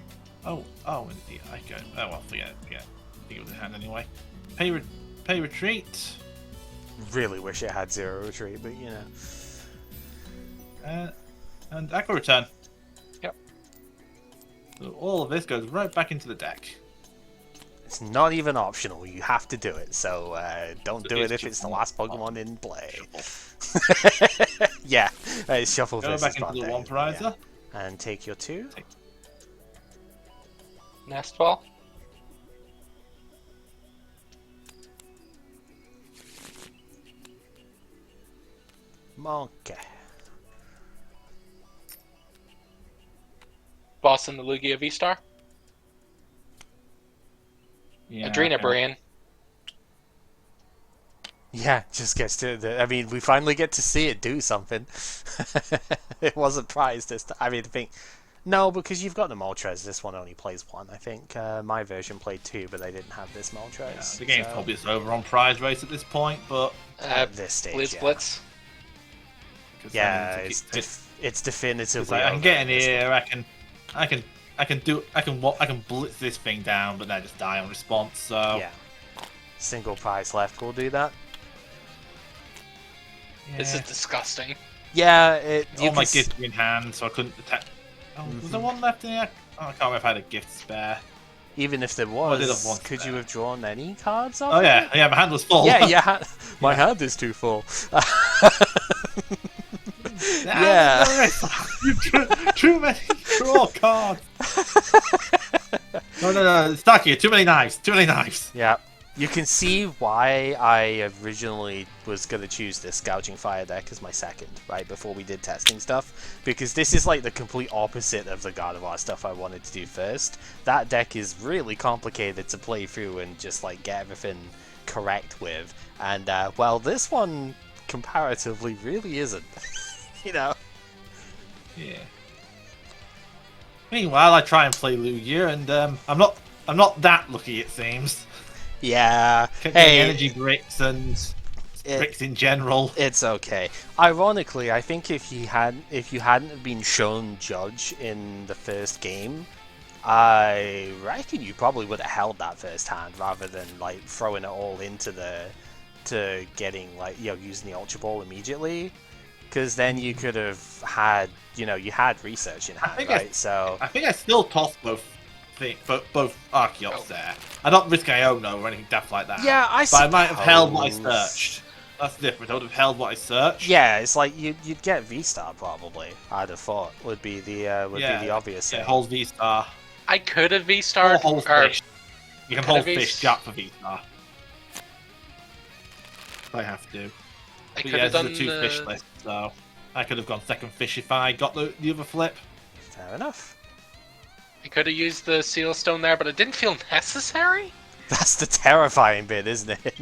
Oh, indeed. I go. Oh well, forget it. I think it was in hand anyway. Pay retreat. Really wish it had 0 retreat, but you know. And Aqua Return. Yep. So all of this goes right back into the deck. It's not even optional. You have to do it. So don't do it if it's the last Pokemon in play. Yeah, it's shuffle Go versus back into the Band-Aid, Vampirizer. yeah. And take your 2. Nest Ball. Okay. Boss in the Lugia VSTAR. Yeah, Adrena okay. Brain. Yeah, just gets to the. I mean, we finally get to see it do something. It wasn't prized this time. I mean, I think. No, because you've got the Moltres. This one only plays 1, I think. My version played 2, but they didn't have this Moltres. Yeah, the game's so... probably over on prize race at this point, but At this stage, Blitz yeah. Blitz. Yeah, it's definitively. I can over get at in this here. point. I can blitz this thing down, but then I just die on response. So Yeah. Single prize left will do that. yeah. This is disgusting. Yeah, it. You all my can gifts were in hand, so I couldn't attack. Oh, was there one left in here? Oh, I can't remember if I had a gift spare. Even if there I did have was, one could spare. you have drawn any cards off? Oh yeah, yeah, my hand was full. Yeah, yeah. My hand is too full. Yeah. Too many draw cards. No, Starkey, too many knives. Too many knives. Yeah. You can see why I originally was going to choose this Gouging Fire deck as my second, right, before we did testing stuff. Because this is like the complete opposite of the Gardevoir stuff I wanted to do first. That deck is really complicated to play through and just like get everything correct with. And, well, this one comparatively really isn't. You know? Yeah. Meanwhile, I try and play Lugia, and I'm not that lucky, it seems. Yeah. Kept getting Hey, energy bricks and bricks in general. it's okay. Ironically, I think if you hadn't been shown Judge in the first game, I reckon you probably would have held that first hand rather than like throwing it all into getting like using the Ultra Ball immediately, because then you could have had you had research in hand, right? So I think I still toss both Archeops there. I don't risk Iono or anything daft like that. yeah, But I might have held what I suppose. searched. That's different. I would have held what I searched. Yeah, it's like you'd get VSTAR probably. I'd have thought would be the obvious Yeah, thing. hold V-Star. I could have Or V-starred. hold Or fish. You can could hold have fish Jack for V-Star. I have to. I But could yeah, have this done is a 2 fish list, so I could have gone second fish if I got the other flip. Fair enough. I could have used the Seal Stone there, but it didn't feel necessary. That's the terrifying bit, isn't it?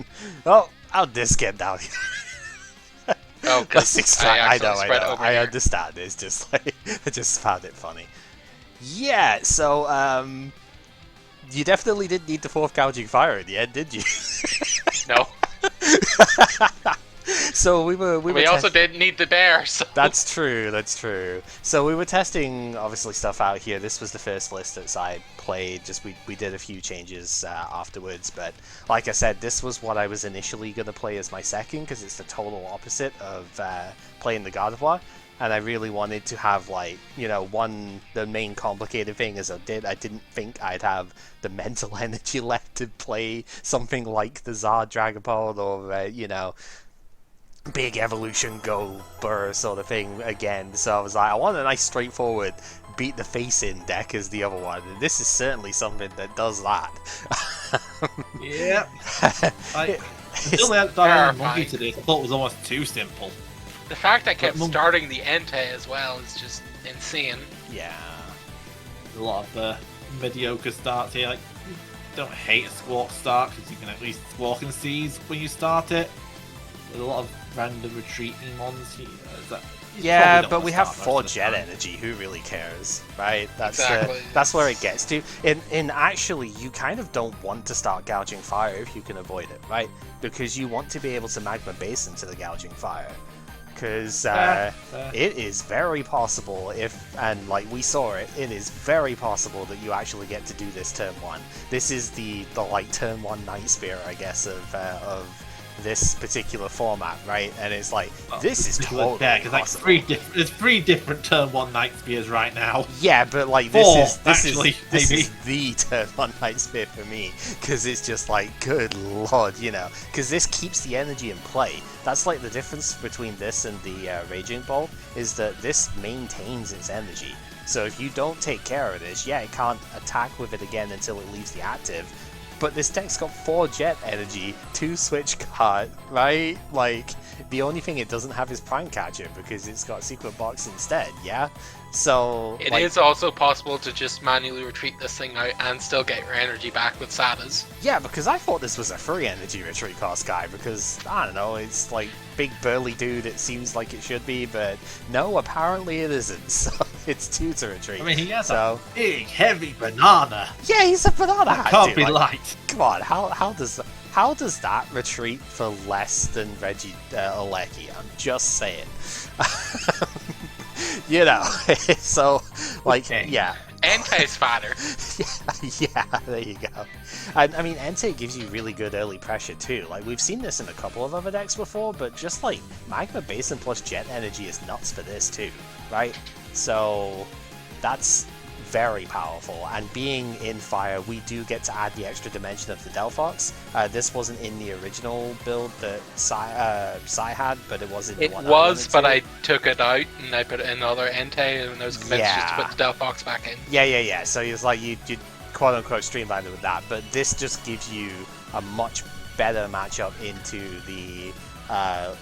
Oh, how'd this get down here? Oh, Let's extract. I know. spread over I here. understand. It's just like I just found it funny. Yeah. So, you definitely didn't need the 4th Gouging Fire in the end, did you? No. So we also didn't need the bear, so... That's true, that's true. So we were testing, obviously, stuff out here. This was the first list that I played. Just we did a few changes afterwards, but like I said, this was what I was initially going to play as my second, because it's the total opposite of playing the Gardevoir. And I really wanted to have, like, you know, the main complicated thing is I didn't think I'd have the mental energy left to play something like the Zard Dragapult or, you know, big evolution go burr sort of thing again. So I was like, I want a nice straightforward beat the face in deck as the other one, and this is certainly something that does that. Yeah. Until they hadn't done Monkey today, I thought it was almost too simple. The fact I kept starting the Entei as well is just insane. Yeah. A lot of mediocre starts here. Like, don't hate a Squawk start because you can at least Squawk and Seize when you start it. There's a lot of random retreating ones here. Yeah, but we have 4 jet energy. Who really cares, right? That's where it gets to. In actually, you kind of don't want to start Gouging Fire if you can avoid it, right? Because you want to be able to Magma Base into the Gouging Fire. Because it is very possible, and like we saw it, it is very possible that you actually get to do this turn 1. This is the like turn 1 Night Spear, I guess, of this particular format, right? And it's like, this is totally possible. Like there's 3 different turn 1 Night Spears right now. Yeah, but like 4, this is the turn 1 Night Spear for me, because it's just like, good lord, you know, because this keeps the energy in play. That's like the difference between this and the Raging Bolt, is that this maintains its energy. So if you don't take care of this, yeah, it can't attack with it again until it leaves the active. But this deck's got 4 jet energy, 2 switch card, right? Like, the only thing it doesn't have is Prime Catcher because it's got Secret Box instead, yeah? So... It is also possible to just manually retreat this thing out and still get your energy back with Sadas. Yeah, because I thought this was a free energy retreat cost guy because, I don't know, it's like big burly dude, it seems like it should be, but no, apparently it isn't, so it's 2 to retreat. I mean, he has a big, heavy banana. Yeah, he's a banana That can't be light. Come on, how does that retreat for less than Regidrago? I'm just saying. You know, so, like, yeah. Entei's fatter. yeah, there you go. And, I mean, Entei gives you really good early pressure, too. Like, we've seen this in a couple of other decks before, but just, like, Magma Basin plus Jet Energy is nuts for this, too, right? So, that's very powerful, and being in Fire, we do get to add the extra dimension of the Delphox. This wasn't in the original build that Sai had, but it was in the one. It was, but I took it out and I put it in another Entei, and I was convinced just to put the Delphox back in. Yeah. So it's like you quote unquote streamlined it with that, but this just gives you a much better matchup into the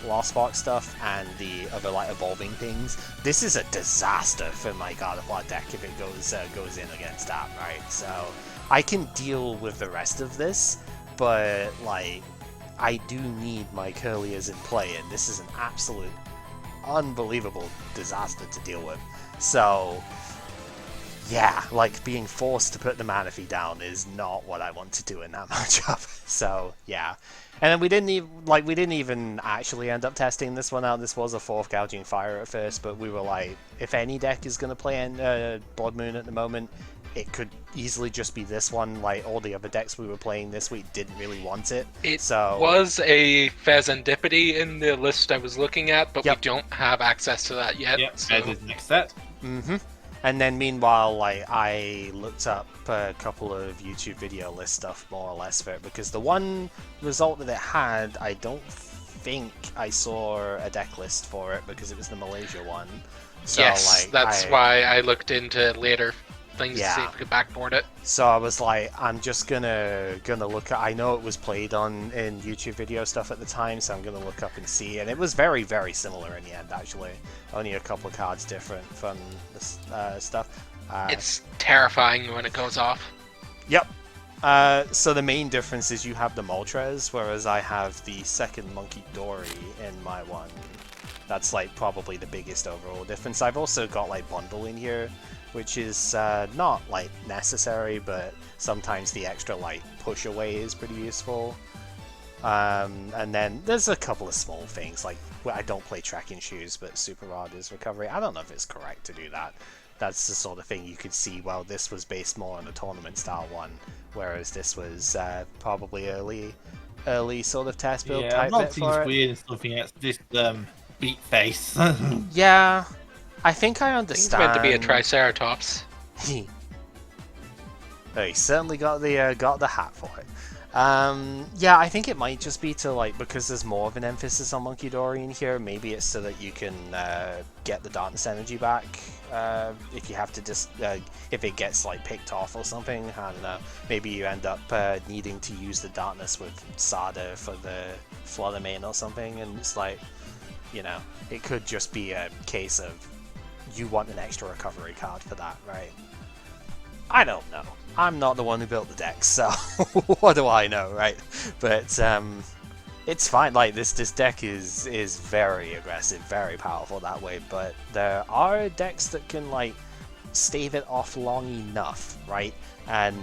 Lost Fox stuff and the other like evolving things. This is a disaster for my Gardevoir deck if it goes in against that, right? So I can deal with the rest of this, but like I do need my Curliers in play, and this is an absolute unbelievable disaster to deal with. So yeah, like being forced to put the Manaphy down is not what I want to do in that matchup. So yeah. And then we didn't even actually end up testing this one out. This was a 4th Gouging Fire at first, but we were like, if any deck is going to play Blood Moon at the moment, it could easily just be this one. Like, all the other decks we were playing this week didn't really want it. It was a Fezandipity in the list I was looking at, but we don't have access to that yet. Yep, so. Fez is next set. Mm-hmm. And then meanwhile, like, I looked up a couple of YouTube video list stuff more or less for it, because the one result that it had, I don't think I saw a deck list for it because it was the Malaysia one. So, yes, like, that's why I looked into later things to see if we could backboard it. So I was like, I'm just gonna look at. I know it was played in YouTube video stuff at the time, so I'm gonna look up and see. And it was very, very similar in the end, actually. Only a couple of cards different from this stuff. It's terrifying when it goes off. Yep. So the main difference is you have the Moltres, whereas I have the second Munkidori in my one. That's like probably the biggest overall difference. I've also got like Bundle in here, which is not like necessary, but sometimes the extra like push away is pretty useful. And then there's a couple of small things, like I don't play trekking shoes, but Super Rod is recovery. I don't know if it's correct to do that. That's the sort of thing you could see, well, this was based more on a tournament-style one, whereas this was probably early sort of test build type bit for it. Weird and stuff against this beat face. Yeah, I think I It's understand. meant to be a Triceratops. Oh, he certainly got the hat for it. Yeah, I think it might just be to, like, because there's more of an emphasis on Munkidori in here, maybe it's so that you can get the darkness energy back if you have to just, if it gets, like, picked off or something. I don't know. Maybe you end up needing to use the darkness with Sada for the Flutter Mane or something, and it's like, you know, it could just be a case of you want an extra recovery card for that, right? I don't know. I'm not the one who built the deck, so what do I know, right? But it's fine. Like this deck is very aggressive, very powerful that way. But there are decks that can like stave it off long enough, right? And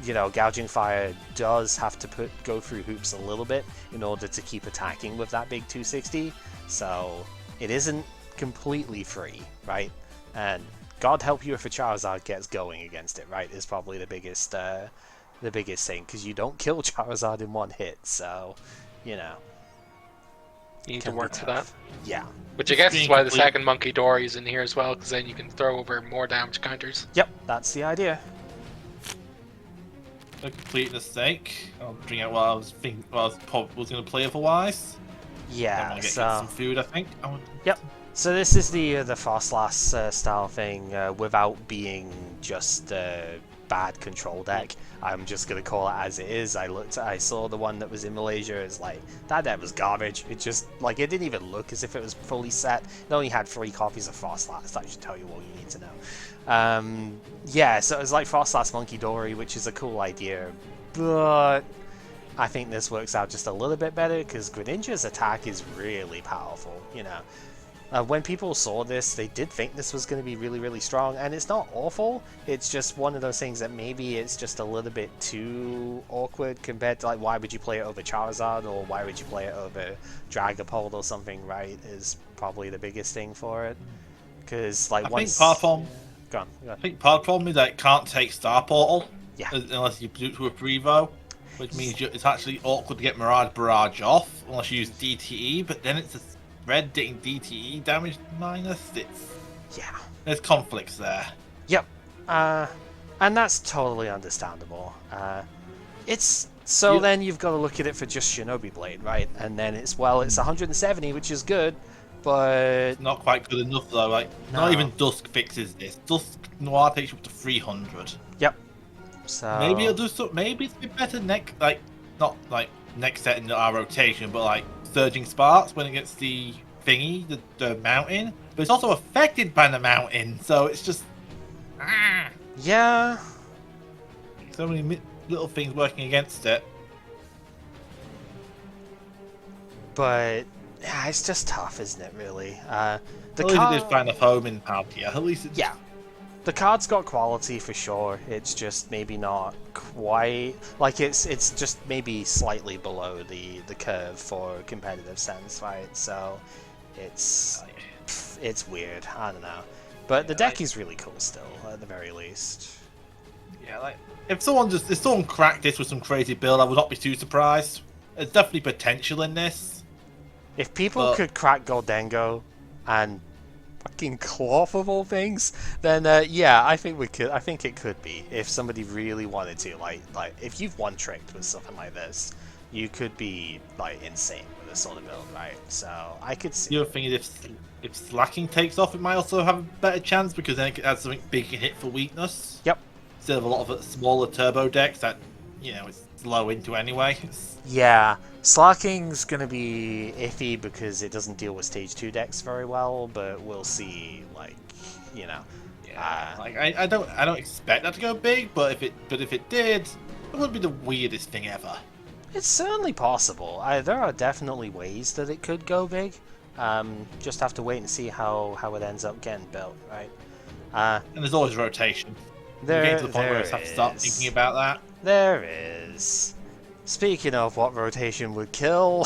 you know, Gouging Fire does have to go through hoops a little bit in order to keep attacking with that big 260. So it isn't completely free, right? And God help you if a Charizard gets going against it, right? Is probably the biggest thing, because you don't kill Charizard in one hit, so you know. You need to work for that. Yeah. Which I guess is why the second Munkidori is in here as well, because then you can throw over more damage counters. Yep, that's the idea. For completeness sake, I'll bring out what I was thinking. What I was going to play otherwise. Yeah. I'm gonna get some food, I think. Yep. So this is the Frostlass style thing without being just a bad control deck. I'm just gonna call it as it is. I saw the one that was in Malaysia. It's like that deck was garbage. It just like it didn't even look as if it was fully set. It only had 3 copies of Frostlass. That should tell you all you need to know. Yeah, so it was like Frostlass Munkidori, which is a cool idea, but I think this works out just a little bit better because Greninja's attack is really powerful. You know. When people saw this, they did think this was going to be really, really strong, and it's not awful. It's just one of those things that maybe it's just a little bit too awkward compared to, like, why would you play it over Charizard, or why would you play it over Dragapult or something, right, is probably the biggest thing for it. Because, like, I think part problem... Go on. I think part problem is that it can't take Star Portal, yeah, unless you do it to a Prevo, which means it's actually awkward to get Mirage Barrage off, unless you use DTE, but then it's a red getting DTE damage minus. Yeah, there's conflicts there. Yep, and that's totally understandable. It's so then you've got to look at it for just Shinobi Blade, right? And then it's 170, which is good, but it's not quite good enough though. Like not even Dusk fixes this. Dusk Noir takes you up to 300. Yep. So maybe it'll do something. Maybe it's a bit better not next set in our rotation, but like Surging Sparks when it gets the thingy, the mountain, but it's also affected by the mountain, so it's just yeah, so many little things working against it. But yeah, it's just tough, isn't it? Really. At least it did find a home in Palkia. At least yeah. The card's got quality for sure. It's just maybe not quite like it's just maybe slightly below the curve for competitive sense, right? So it's weird. I don't know, but the deck is really cool still, at the very least. Yeah, like if someone cracked this with some crazy build, I would not be too surprised. There's definitely potential in this. If people could crack Goldengo and fucking Cloth of all things, then yeah, I think we could. I think it could be if somebody really wanted to. Like if you've one tricked with something like this, you could be like insane with this sort of build, right? So I could see. The other thing is if Slacking takes off, it might also have a better chance because then it adds something big and hit for weakness. Yep. Instead of a lot of smaller turbo decks that it's low into anyway. Yeah, Slacking's gonna be iffy because it doesn't deal with stage 2 decks very well, but we'll see. I don't expect that to go big, but if it did, it wouldn't be the weirdest thing ever. It's certainly possible. There are definitely ways that it could go big. Just have to wait and see how it ends up getting built, right? And there's always rotation. There to the point where I have to start thinking about that. There is. Speaking of what rotation would kill,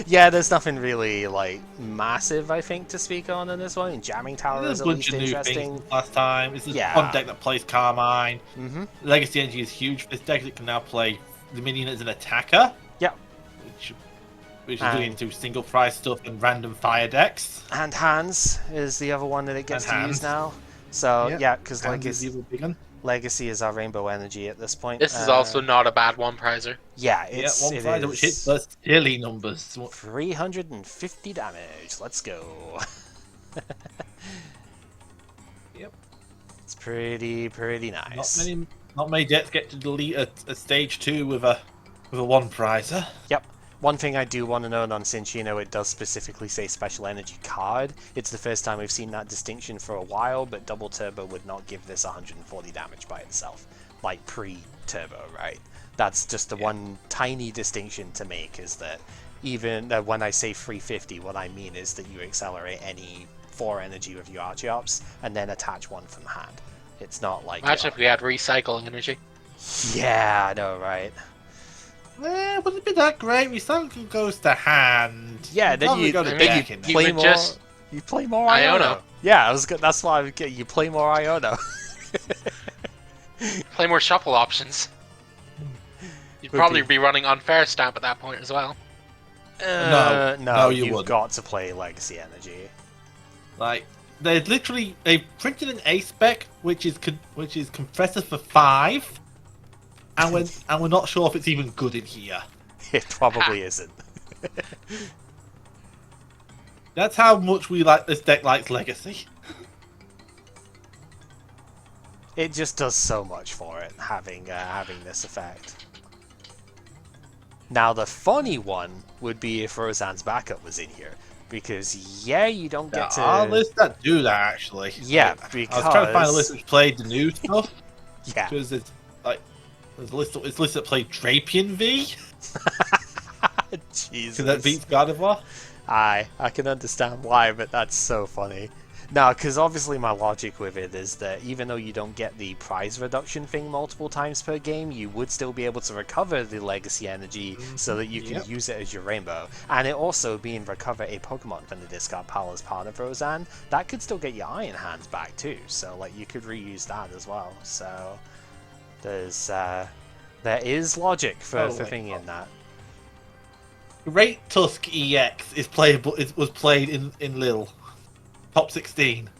yeah, there's nothing really like massive I think to speak on in this one. Jamming Tower There's is a at bunch least of new interesting. things last time. This is Yeah. one deck that plays Carmine. Mm-hmm. Legacy Energy is huge for this deck. It can now play the minion as an attacker. Yep. Which is going into single price stuff and random fire decks. And Hands is the other one that it gets to use now. So Yep. yeah, because Legacy is our Rainbow Energy at this point. This is also not a bad one prizer. Yeah, one it prize is. which hits the silly numbers. 350 damage. Let's go. Yep. It's pretty nice. Not many decks get to delete a stage 2 with a one prizer. Yep. One thing I do want to note on Cinccino, it does specifically say Special Energy card. It's the first time we've seen that distinction for a while, but Double Turbo would not give this 140 damage by itself. Like pre-Turbo, right? That's just the one tiny distinction to make, is that even when I say 350, what I mean is that you accelerate any 4 energy with your Archeops, and then attach one from hand. It's not like... Imagine if we had recycling energy. Yeah, I know, right? Wouldn't it be that great? Recycling goes to hand. Yeah, then you play more. Just... You play more Iono. Yeah, I was good. That's why I would get you play more Iono. Play more shuffle options. You'd probably be running unfair stamp at that point as well. No, you've wouldn't. got to play Legacy Energy. Like they printed an A spec which is compressor for 5. And we're not sure if it's even good in here. It probably isn't. That's how much we like this deck likes Legacy. It just does so much for it, having this effect. Now the funny one would be if Roseanne's backup was in here. Because, yeah, you don't get to... There are lists that do that, actually. Yeah, because... I was trying to find a list which played the new stuff. Yeah. Because it's a list that played Drapion V. Jesus. Because that beats Gardevoir. I can understand why, but that's so funny. No, because obviously my logic with it is that even though you don't get the prize reduction thing multiple times per game, you would still be able to recover the Legacy Energy so that you can use it as your Rainbow. And it also being recover a Pokemon from the discard pile as part of Roseanne, that could still get your Iron Hands back too. So like you could reuse that as well. So there is logic for thinking that. Great Tusk EX is playable. It was played in Lille. Top 16.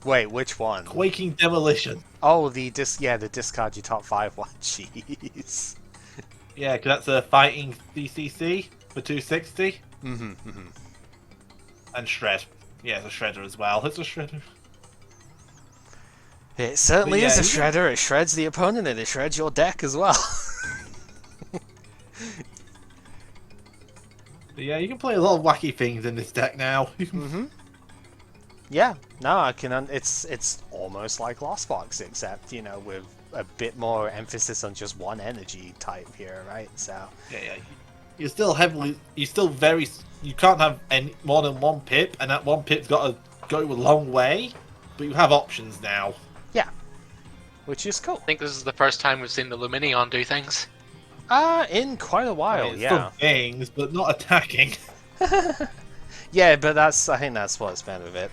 Wait, which one? Quaking Demolition. Oh, the discard your top 5 one. Jeez. Yeah, because that's a fighting DCC for 260. And Shred. Yeah, it's a Shredder as well. It's a Shredder. It certainly is a Shredder. It shreds the opponent and it shreds your deck as well. Yeah, you can play a lot of wacky things in this deck now. Yeah, no, I can. It's almost like Lost Box, except with a bit more emphasis on just one energy type here, right? So yeah. You can't have any more than one pip, and that one pip's got to go a long way. But you have options now. Yeah, which is cool. I think this is the first time we've seen the Luminion do things. In quite a while, yeah. Still things, but not attacking. Yeah, but I think that's what's meant of it.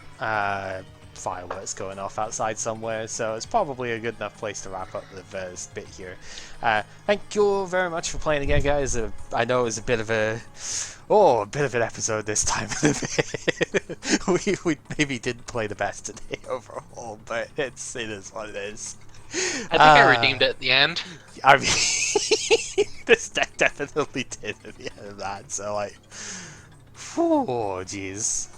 Fireworks going off outside somewhere, so it's probably a good enough place to wrap up the first bit here. Thank you very much for playing again, guys. I know it was a bit of an episode this time. we maybe didn't play the best today overall, but it is what it is. I think I redeemed it at the end. I mean, this deck definitely did at the end of that, so like... Oh, jeez.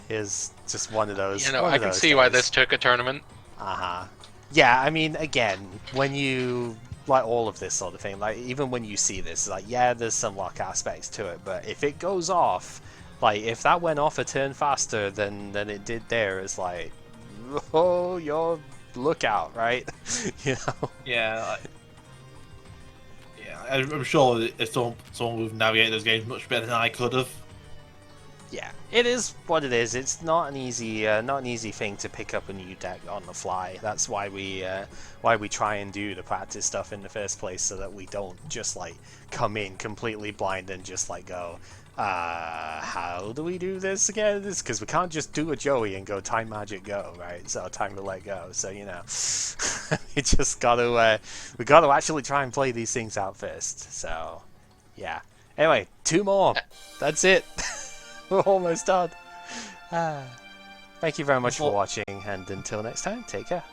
Is just one of those. I can see why this took a tournament. Yeah, I mean, again, when you like all of this sort of thing, like even when you see this, like there's some luck aspects to it, but if it goes like if that went off a turn faster than it did there, it's like, oh, your lookout, right? Yeah. I'm sure if someone would have navigated those games much better than I could have. yeah, it is what it is. It's not an easy thing to pick up a new deck on the fly. That's why we try and do the practice stuff in the first place, so that we don't just like come in completely blind and just like go, how do we do this again? Because we can't just do a Joey and go time magic go, right? So time to let go. So you know, we just we gotta actually try and play these things out first. So yeah. Anyway, 2 more. That's it. We're almost done. Thank you very much for watching, and until next time, take care.